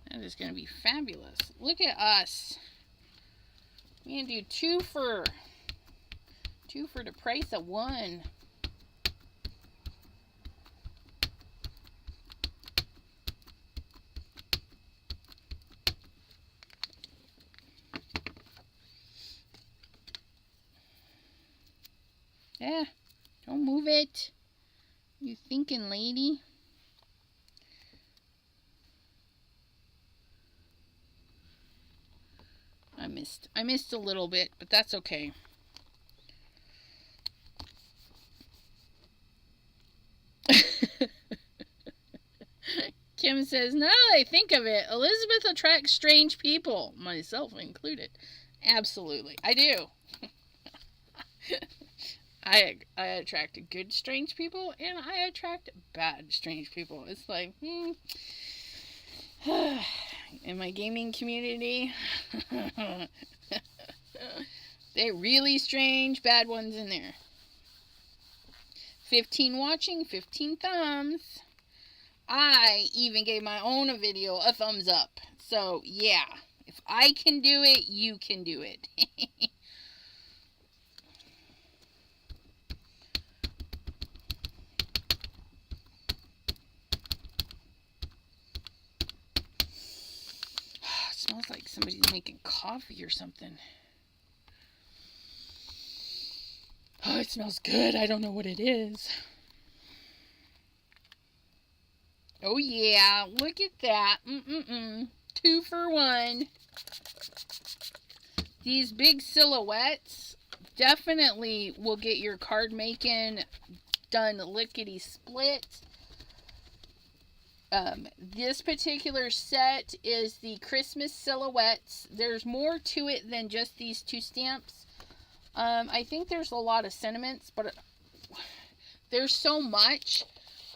That is going to be fabulous. Look at us. We can do two for the price of one. Yeah, don't move it. You thinking, lady? I missed a little bit, but that's okay. Kim says, now that I think of it, Elizabeth attracts strange people, myself included. Absolutely, I do. I attract good strange people, and I attract bad strange people. It's like, in my gaming community, they're really strange, bad ones in there. 15 watching, 15 thumbs. I even gave my own video a thumbs up. So, yeah, if I can do it, you can do it. Smells like somebody's making coffee or something. Oh, it smells good. I don't know what it is. Oh, yeah. Look at that. 2 for 1. These big silhouettes definitely will get your card making done lickety-split. This particular set is the Christmas silhouettes. There's more to it than just these 2 stamps. I think there's a lot of sentiments, but there's so much.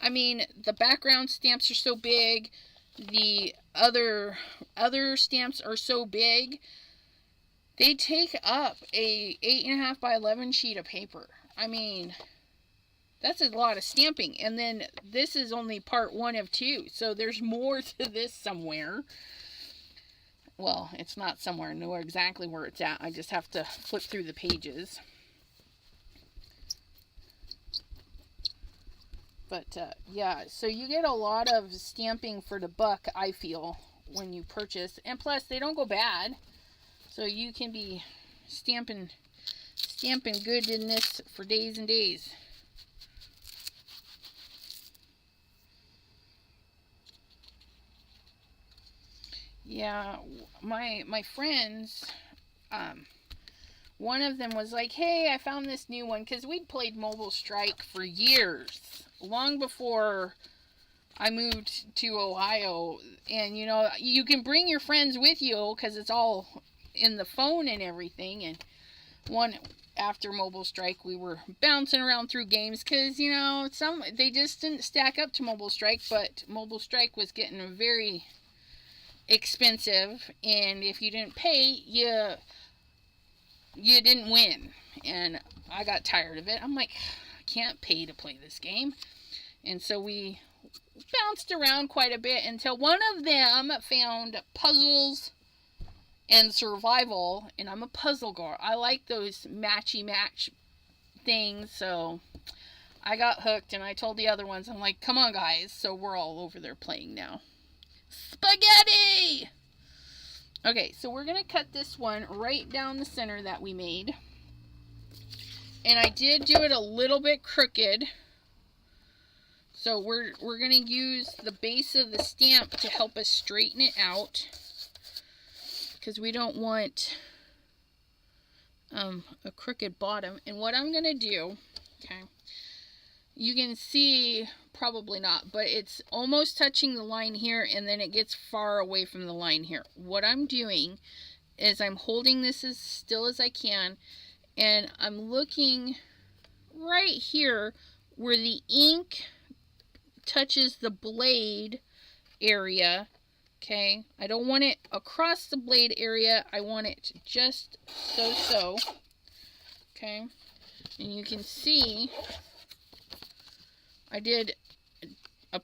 I mean, the background stamps are so big. The other stamps are so big. They take up a 8.5 by 11 sheet of paper. I mean, that's a lot of stamping. And then this is only part 1 of 2. So there's more to this somewhere. Well, it's not somewhere. I know exactly where it's at. I just have to flip through the pages. But, yeah. So you get a lot of stamping for the buck, I feel, when you purchase. And plus, they don't go bad. So you can be stamping good in this for days and days. Yeah, my friends, one of them was like, hey, I found this new one, because we'd played Mobile Strike for years, long before I moved to Ohio. And, you know, you can bring your friends with you, because it's all in the phone and everything. And after Mobile Strike, we were bouncing around through games, because, you know, they just didn't stack up to Mobile Strike, but Mobile Strike was getting very expensive, and if you didn't pay, you didn't win. And I got tired of it. I'm like, I can't pay to play this game. And so we bounced around quite a bit until one of them found puzzles and survival, and I'm a puzzle girl. I like those matchy-match things, so I got hooked, and I told the other ones, I'm like, come on, guys. So we're all over there playing now. Spaghetti! Okay, so we're going to cut this one right down the center that we made. And I did do it a little bit crooked. So we're going to use the base of the stamp to help us straighten it out. Because we don't want a crooked bottom. And what I'm going to do, okay, you can see, probably not, but it's almost touching the line here, and then it gets far away from the line here. What I'm doing is I'm holding this as still as I can, and I'm looking right here where the ink touches the blade area, Okay, I don't want it across the blade area. I want it just so. Okay, and you can see I did a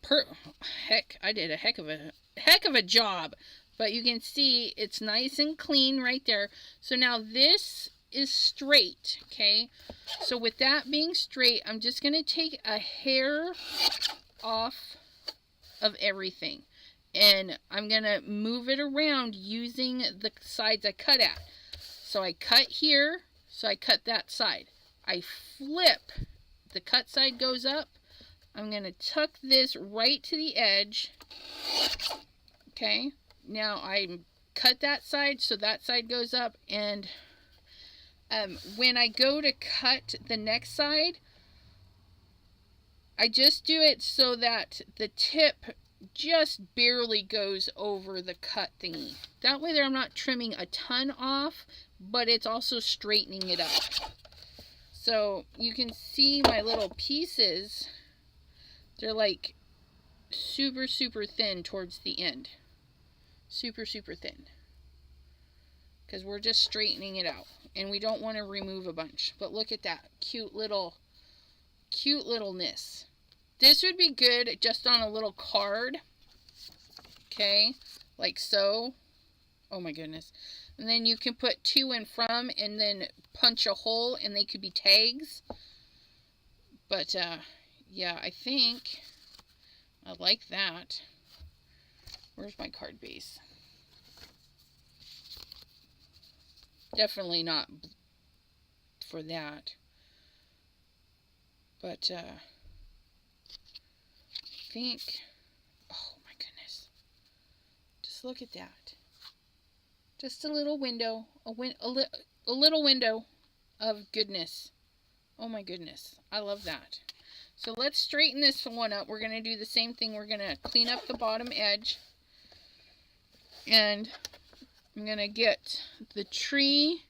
heck of a job. But you can see it's nice and clean right there. So now this is straight, okay? So with that being straight, I'm just going to take a hair off of everything. And I'm going to move it around using the sides I cut at. So I cut here, so I cut that side. I flip, the cut side goes up. I'm going to tuck this right to the edge, okay? Now I cut that side, so that side goes up, and when I go to cut the next side, I just do it so that the tip just barely goes over the cut thingy. That way there I'm not trimming a ton off, but it's also straightening it up. So you can see my little pieces, they're like super thin towards the end. Super thin, because we're just straightening it out, and we don't want to remove a bunch. But look at that cute littleness. This would be good just on a little card, okay, like so. Oh my goodness. And then you can put to and from, and then punch a hole, and they could be tags. But yeah, I think I like that. Where's my card base? Definitely not for that. But I think, oh my goodness. Just look at that. Just a little window, a little window of goodness. Oh my goodness. I love that. So let's straighten this one up. We're going to do the same thing. We're going to clean up the bottom edge. And I'm going to get the tree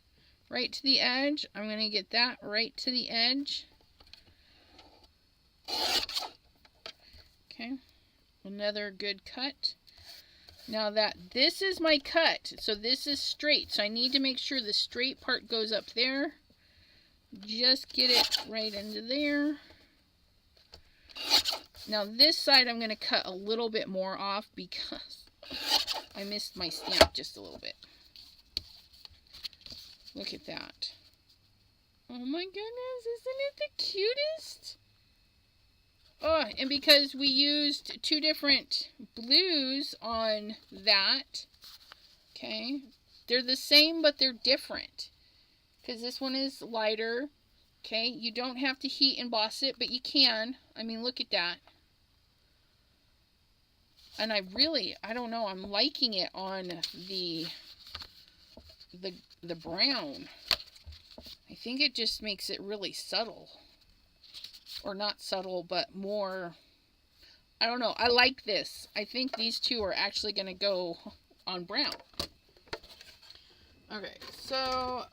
right to the edge. I'm going to get that right to the edge. Okay. Another good cut. Now that this is my cut, so this is straight. So I need to make sure the straight part goes up there. Just get it right into there. Now this side I'm going to cut a little bit more off because I missed my stamp just a little bit. Look at that. Oh my goodness, isn't it the cutest? Oh, and because we used two different blues on that, okay, they're the same but they're different. Because this one is lighter, okay, you don't have to heat emboss it, but you can. I mean, look at that. And I don't know, I'm liking it on the brown. I think it just makes it really subtle. Or not subtle, but more, I don't know, I like this. I think these two are actually going to go on brown. Okay, so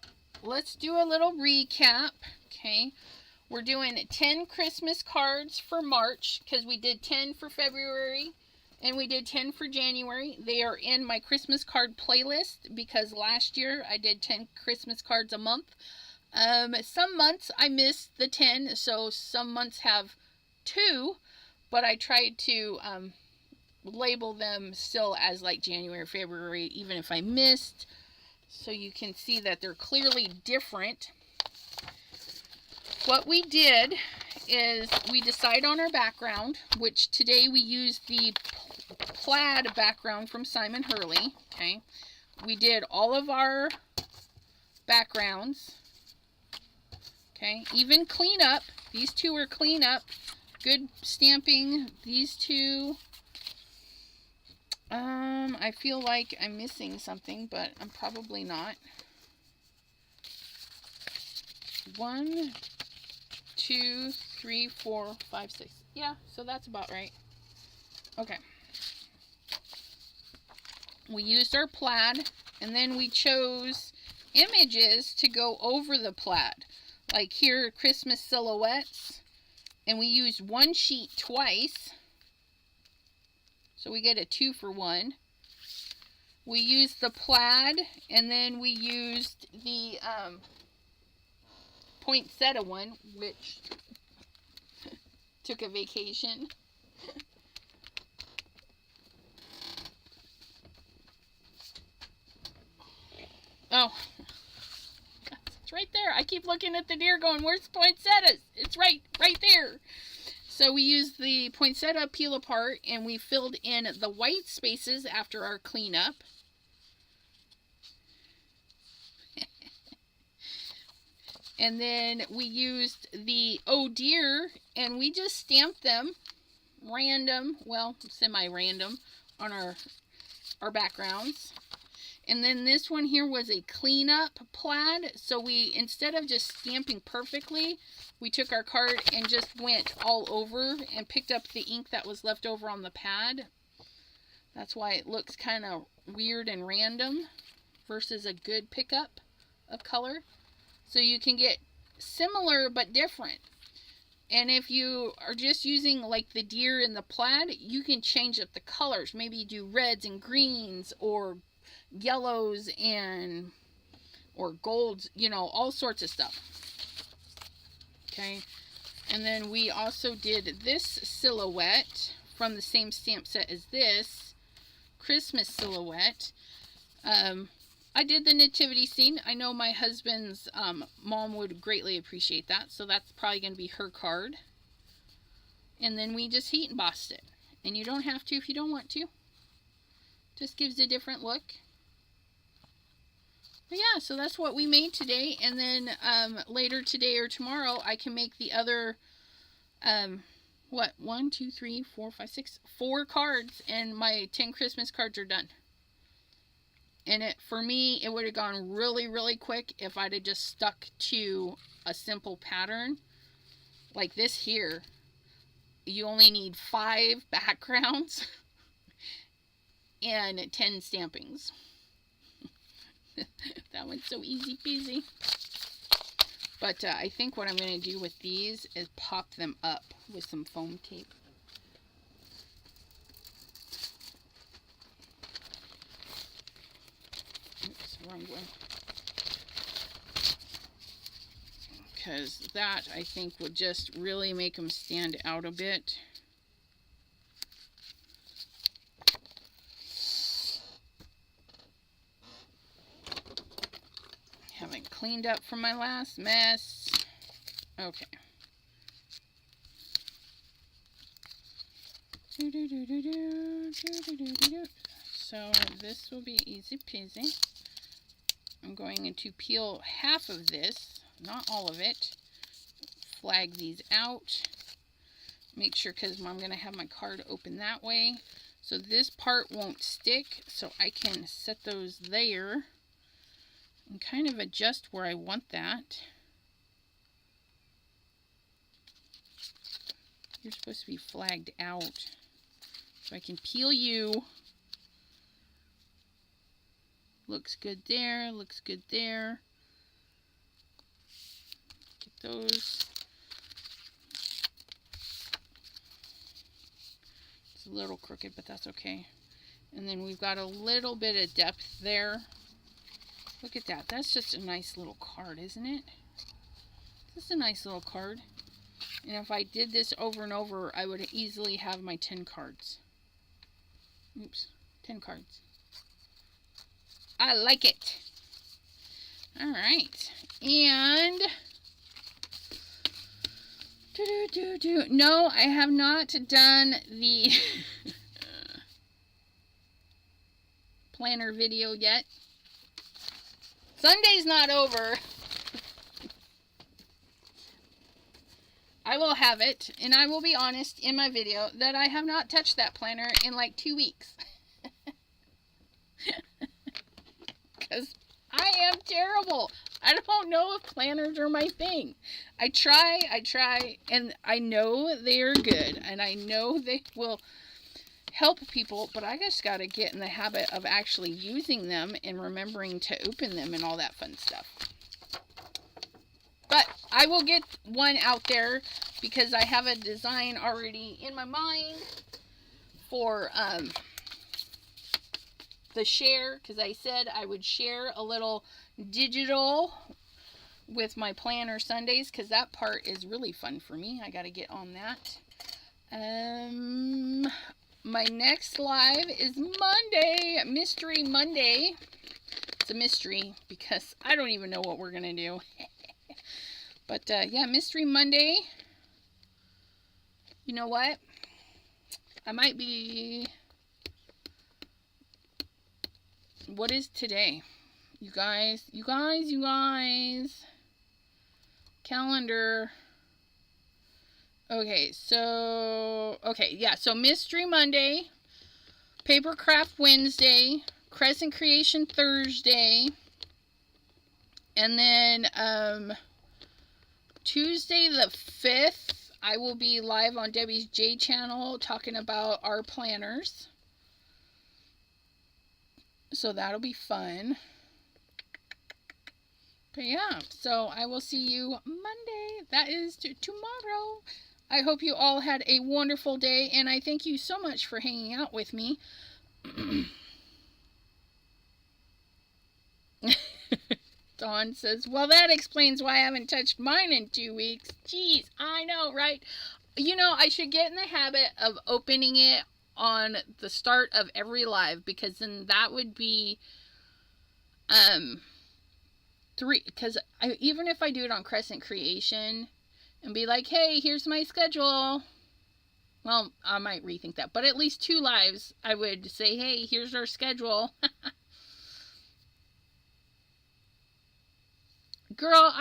let's do a little recap, okay? We're doing 10 Christmas cards for March, because we did 10 for February, and we did 10 for January. They are in my Christmas card playlist, because last year I did 10 Christmas cards a month. Some months I missed the 10, so some months have 2, but I tried to label them still as like January, February, even if I missed, so you can see that they're clearly different. What we did is we decide on our background, which today we used the plaid background from Simon Hurley, okay? We did all of our backgrounds. Okay, even clean up. These two are clean up. Good stamping. These two, I feel like I'm missing something, but I'm probably not. 1, 2, 3, 4, 5, 6. Yeah, so that's about right. Okay. We used our plaid, and then we chose images to go over the plaid. Like here, Christmas silhouettes, and we use one sheet twice, so we get a 2 for 1. We used the plaid, and then we used the poinsettia one, which took a vacation. Oh, it's right there. I keep looking at the deer going, where's the poinsettias? It's right there. So we used the poinsettia peel apart, and we filled in the white spaces after our cleanup. And then we used the oh dear, and we just stamped them random, well, semi-random, on our backgrounds. And then this one here was a cleanup plaid. So we, instead of just stamping perfectly, we took our card and just went all over and picked up the ink that was left over on the pad. That's why it looks kind of weird and random versus a good pickup of color. So you can get similar but different. And if you are just using like the deer and the plaid, you can change up the colors. Maybe do reds and greens, or yellows and or golds, you know, all sorts of stuff. Okay. And then we also did this silhouette from the same stamp set as this Christmas silhouette. I did the nativity scene. I know my husband's mom would greatly appreciate that, so that's probably going to be her card. And then we just heat embossed it. And you don't have to if you don't want to. Just gives a different look. But yeah, so that's what we made today. And then later today or tomorrow, I can make the other, 1, 2, 3, 4, 5, 6, 4 cards, and my 10 Christmas cards are done. And for me, it would have gone really, really quick if I'd have just stuck to a simple pattern. Like this here, you only need 5 backgrounds and 10 stampings. That one's so easy peasy. But I think what I'm going to do with these is pop them up with some foam tape. Wrong way. Because that, I think, would just really make them stand out a bit. Haven't cleaned up from my last mess. Okay. So this will be easy peasy. I'm going to peel half of this, not all of it. Flag these out. Make sure, because I'm going to have my card open that way. So this part won't stick, so I can set those there and kind of adjust where I want that. You're supposed to be flagged out. So I can peel you. Looks good there, looks good there. Get those. It's a little crooked, but that's okay. And then we've got a little bit of depth there. Look at that. That's just a nice little card, isn't it? Just a nice little card. And if I did this over and over, I would easily have my 10 cards. Oops, 10 cards. I like it. All right. And no, I have not done the planner video yet. Sunday's not over. I will have it, and I will be honest in my video that I have not touched that planner in like 2 weeks. Because I am terrible. I don't know if planners are my thing. I try, and I know they are good, and I know they will help people, but I just got to get in the habit of actually using them and remembering to open them and all that fun stuff. But I will get one out there because I have a design already in my mind for the share, because I said I would share a little digital with my planner Sundays, because that part is really fun for me. I got to get on that. My next live is Monday, Mystery Monday. It's a mystery because I don't even know what we're going to do. But yeah, Mystery Monday. You know what? I might be... What is today? You guys. Calendar. Okay, so... Okay, yeah, so Mystery Monday. Paper Craft Wednesday. Crescent Creation Thursday. And then, Tuesday the 5th, I will be live on Debbie's J channel talking about our planners. So that'll be fun. But yeah, so I will see you Monday. That is tomorrow. I hope you all had a wonderful day, and I thank you so much for hanging out with me. Dawn says, well, that explains why I haven't touched mine in 2 weeks. Jeez, I know, right? You know, I should get in the habit of opening it on the start of every live, because then that would be 3, because even if I do it on Crescent Creation and be like, hey, here's my schedule, well, I might rethink that, but at least 2 lives I would say, hey, here's our schedule. Girl,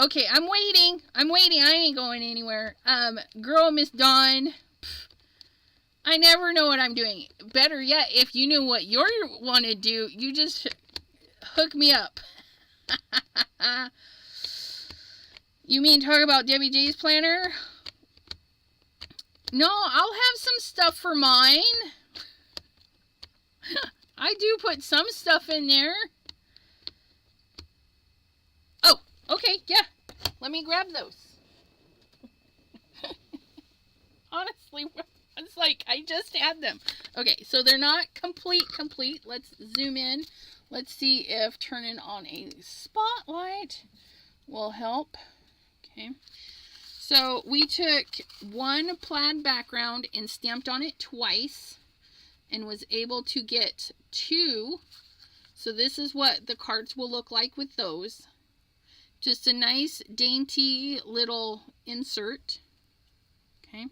okay, I'm waiting, I ain't going anywhere. Girl, Miss Dawn, I never know what I'm doing. Better yet, if you know what you want to do, you just hook me up. You mean talk about Debbie J's planner? No, I'll have some stuff for mine. I do put some stuff in there. Oh, okay, yeah. Let me grab those. Honestly, it's like I just had them. Okay, so they're not complete. Let's zoom in. Let's see if turning on a spotlight will help. Okay. So we took one plaid background and stamped on it twice and was able to get 2. So this is what the cards will look like with those. Just a nice dainty little insert. Okay.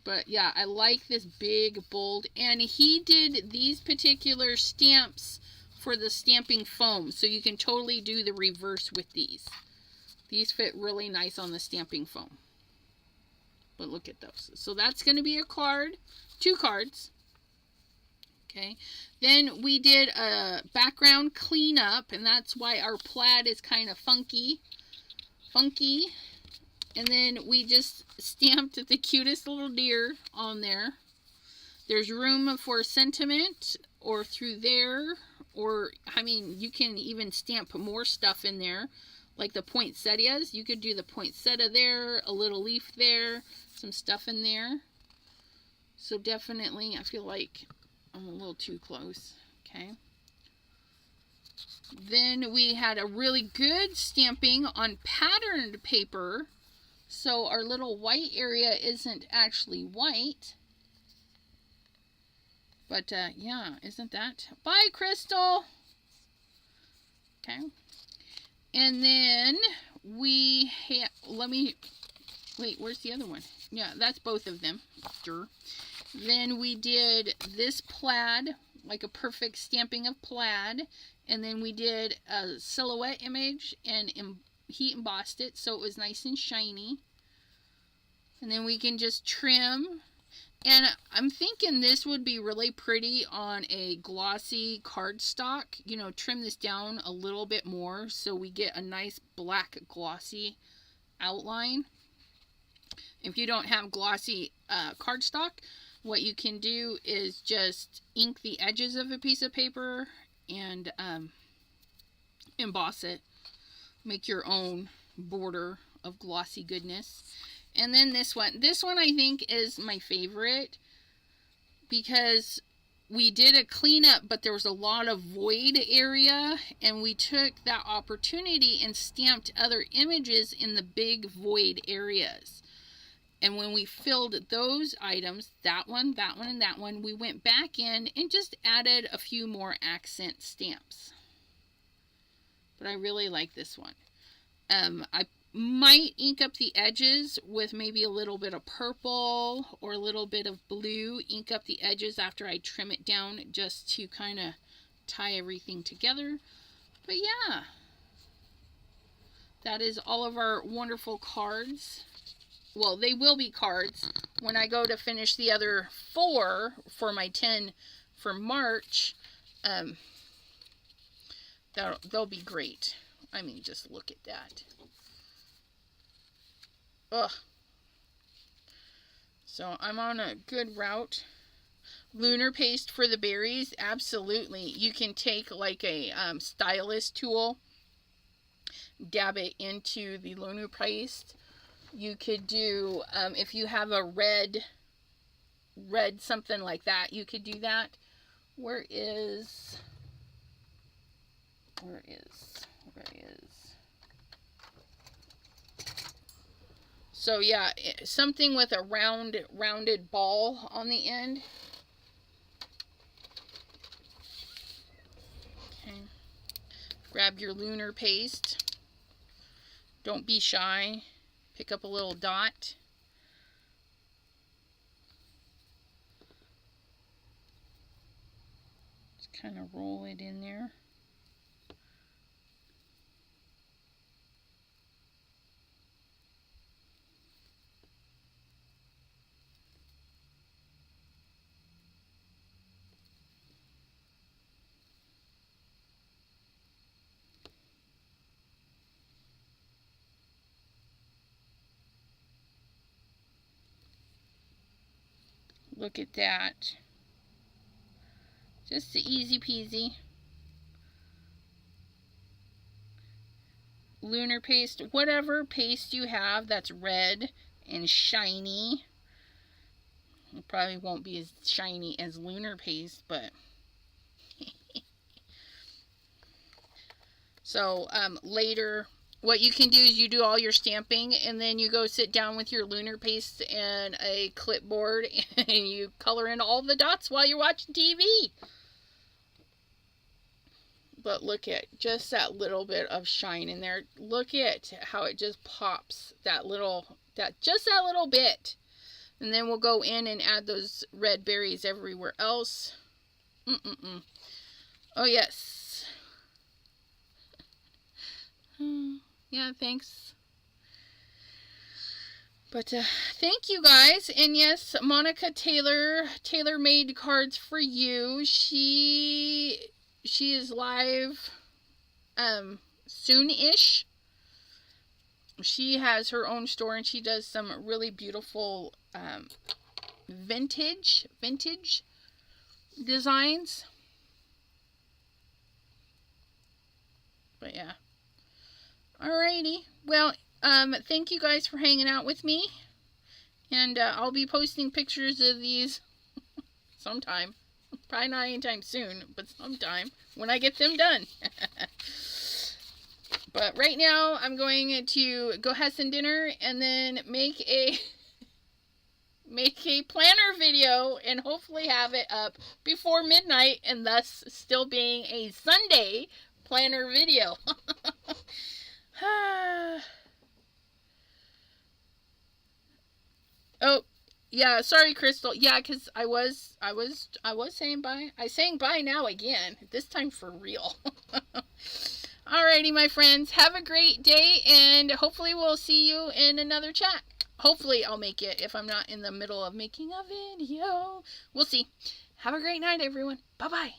But yeah, I like this big, bold. And he did these particular stamps for the stamping foam. So you can totally do the reverse with these. These fit really nice on the stamping foam. But look at those. So that's going to be a card. 2 cards. Okay. Then we did a background cleanup. And that's why our plaid is kind of funky. And then we just stamped the cutest little deer on there. There's room for sentiment or through there. Or, I mean, you can even stamp more stuff in there. Like the poinsettias. You could do the poinsettia there. A little leaf there. Some stuff in there. So definitely, I feel like I'm a little too close. Okay. Then we had a really good stamping on patterned paper. So our little white area isn't actually white. But yeah, isn't that? Bye, Crystal. Okay. And then we have, wait, where's the other one? Yeah, that's both of them. Sure. Then we did this plaid, like a perfect stamping of plaid. And then we did a silhouette image and heat embossed it so it was nice and shiny. And then we can just trim. And I'm thinking this would be really pretty on a glossy cardstock. You know, trim this down a little bit more so we get a nice black glossy outline. If you don't have glossy cardstock, what you can do is just ink the edges of a piece of paper and emboss it. Make your own border of glossy goodness. And then this one I think is my favorite because we did a cleanup, but there was a lot of void area, and we took that opportunity and stamped other images in the big void areas. And when we filled those items, that one, and that one, we went back in and just added a few more accent stamps. But I really like this one. I might ink up the edges with maybe a little bit of purple or a little bit of blue. Ink up the edges after I trim it down, just to kind of tie everything together. But yeah, that is all of our wonderful cards. Well, they will be cards when I go to finish the other 4 for my 10 for March. They'll be great. I mean, just look at that. Ugh. So I'm on a good route. Lunar paste for the berries, absolutely. You can take like a stylus tool, dab it into the lunar paste. You could do, if you have a red something like that, you could do that. Where is? So yeah, something with a rounded ball on the end. Okay. Grab your lunar paste. Don't be shy. Pick up a little dot. Just kind of roll it in there. Look at that. Just easy peasy. Lunar paste, whatever paste you have that's red and shiny. It probably won't be as shiny as lunar paste, but so later what you can do is you do all your stamping, and then you go sit down with your lunar paste and a clipboard, and you color in all the dots while you're watching TV. But look at just that little bit of shine in there. Look at how it just pops that little bit. And then we'll go in and add those red berries everywhere else. Oh yes. Yeah, thanks. But thank you guys. And yes, Monica Taylor made cards for you. She is live soon-ish. She has her own store, and she does some really beautiful vintage designs. But yeah. Alrighty. Well, thank you guys for hanging out with me. And I'll be posting pictures of these sometime. Probably not anytime soon, but sometime when I get them done. But right now, I'm going to go have some dinner and then make a planner video and hopefully have it up before midnight, and thus still being a Sunday planner video. Oh, yeah, sorry, Crystal. Yeah, because I was saying bye. I sang bye now again, this time for real. Alrighty, my friends, have a great day, and hopefully we'll see you in another chat. Hopefully I'll make it if I'm not in the middle of making a video. We'll see. Have a great night, everyone. Bye-bye.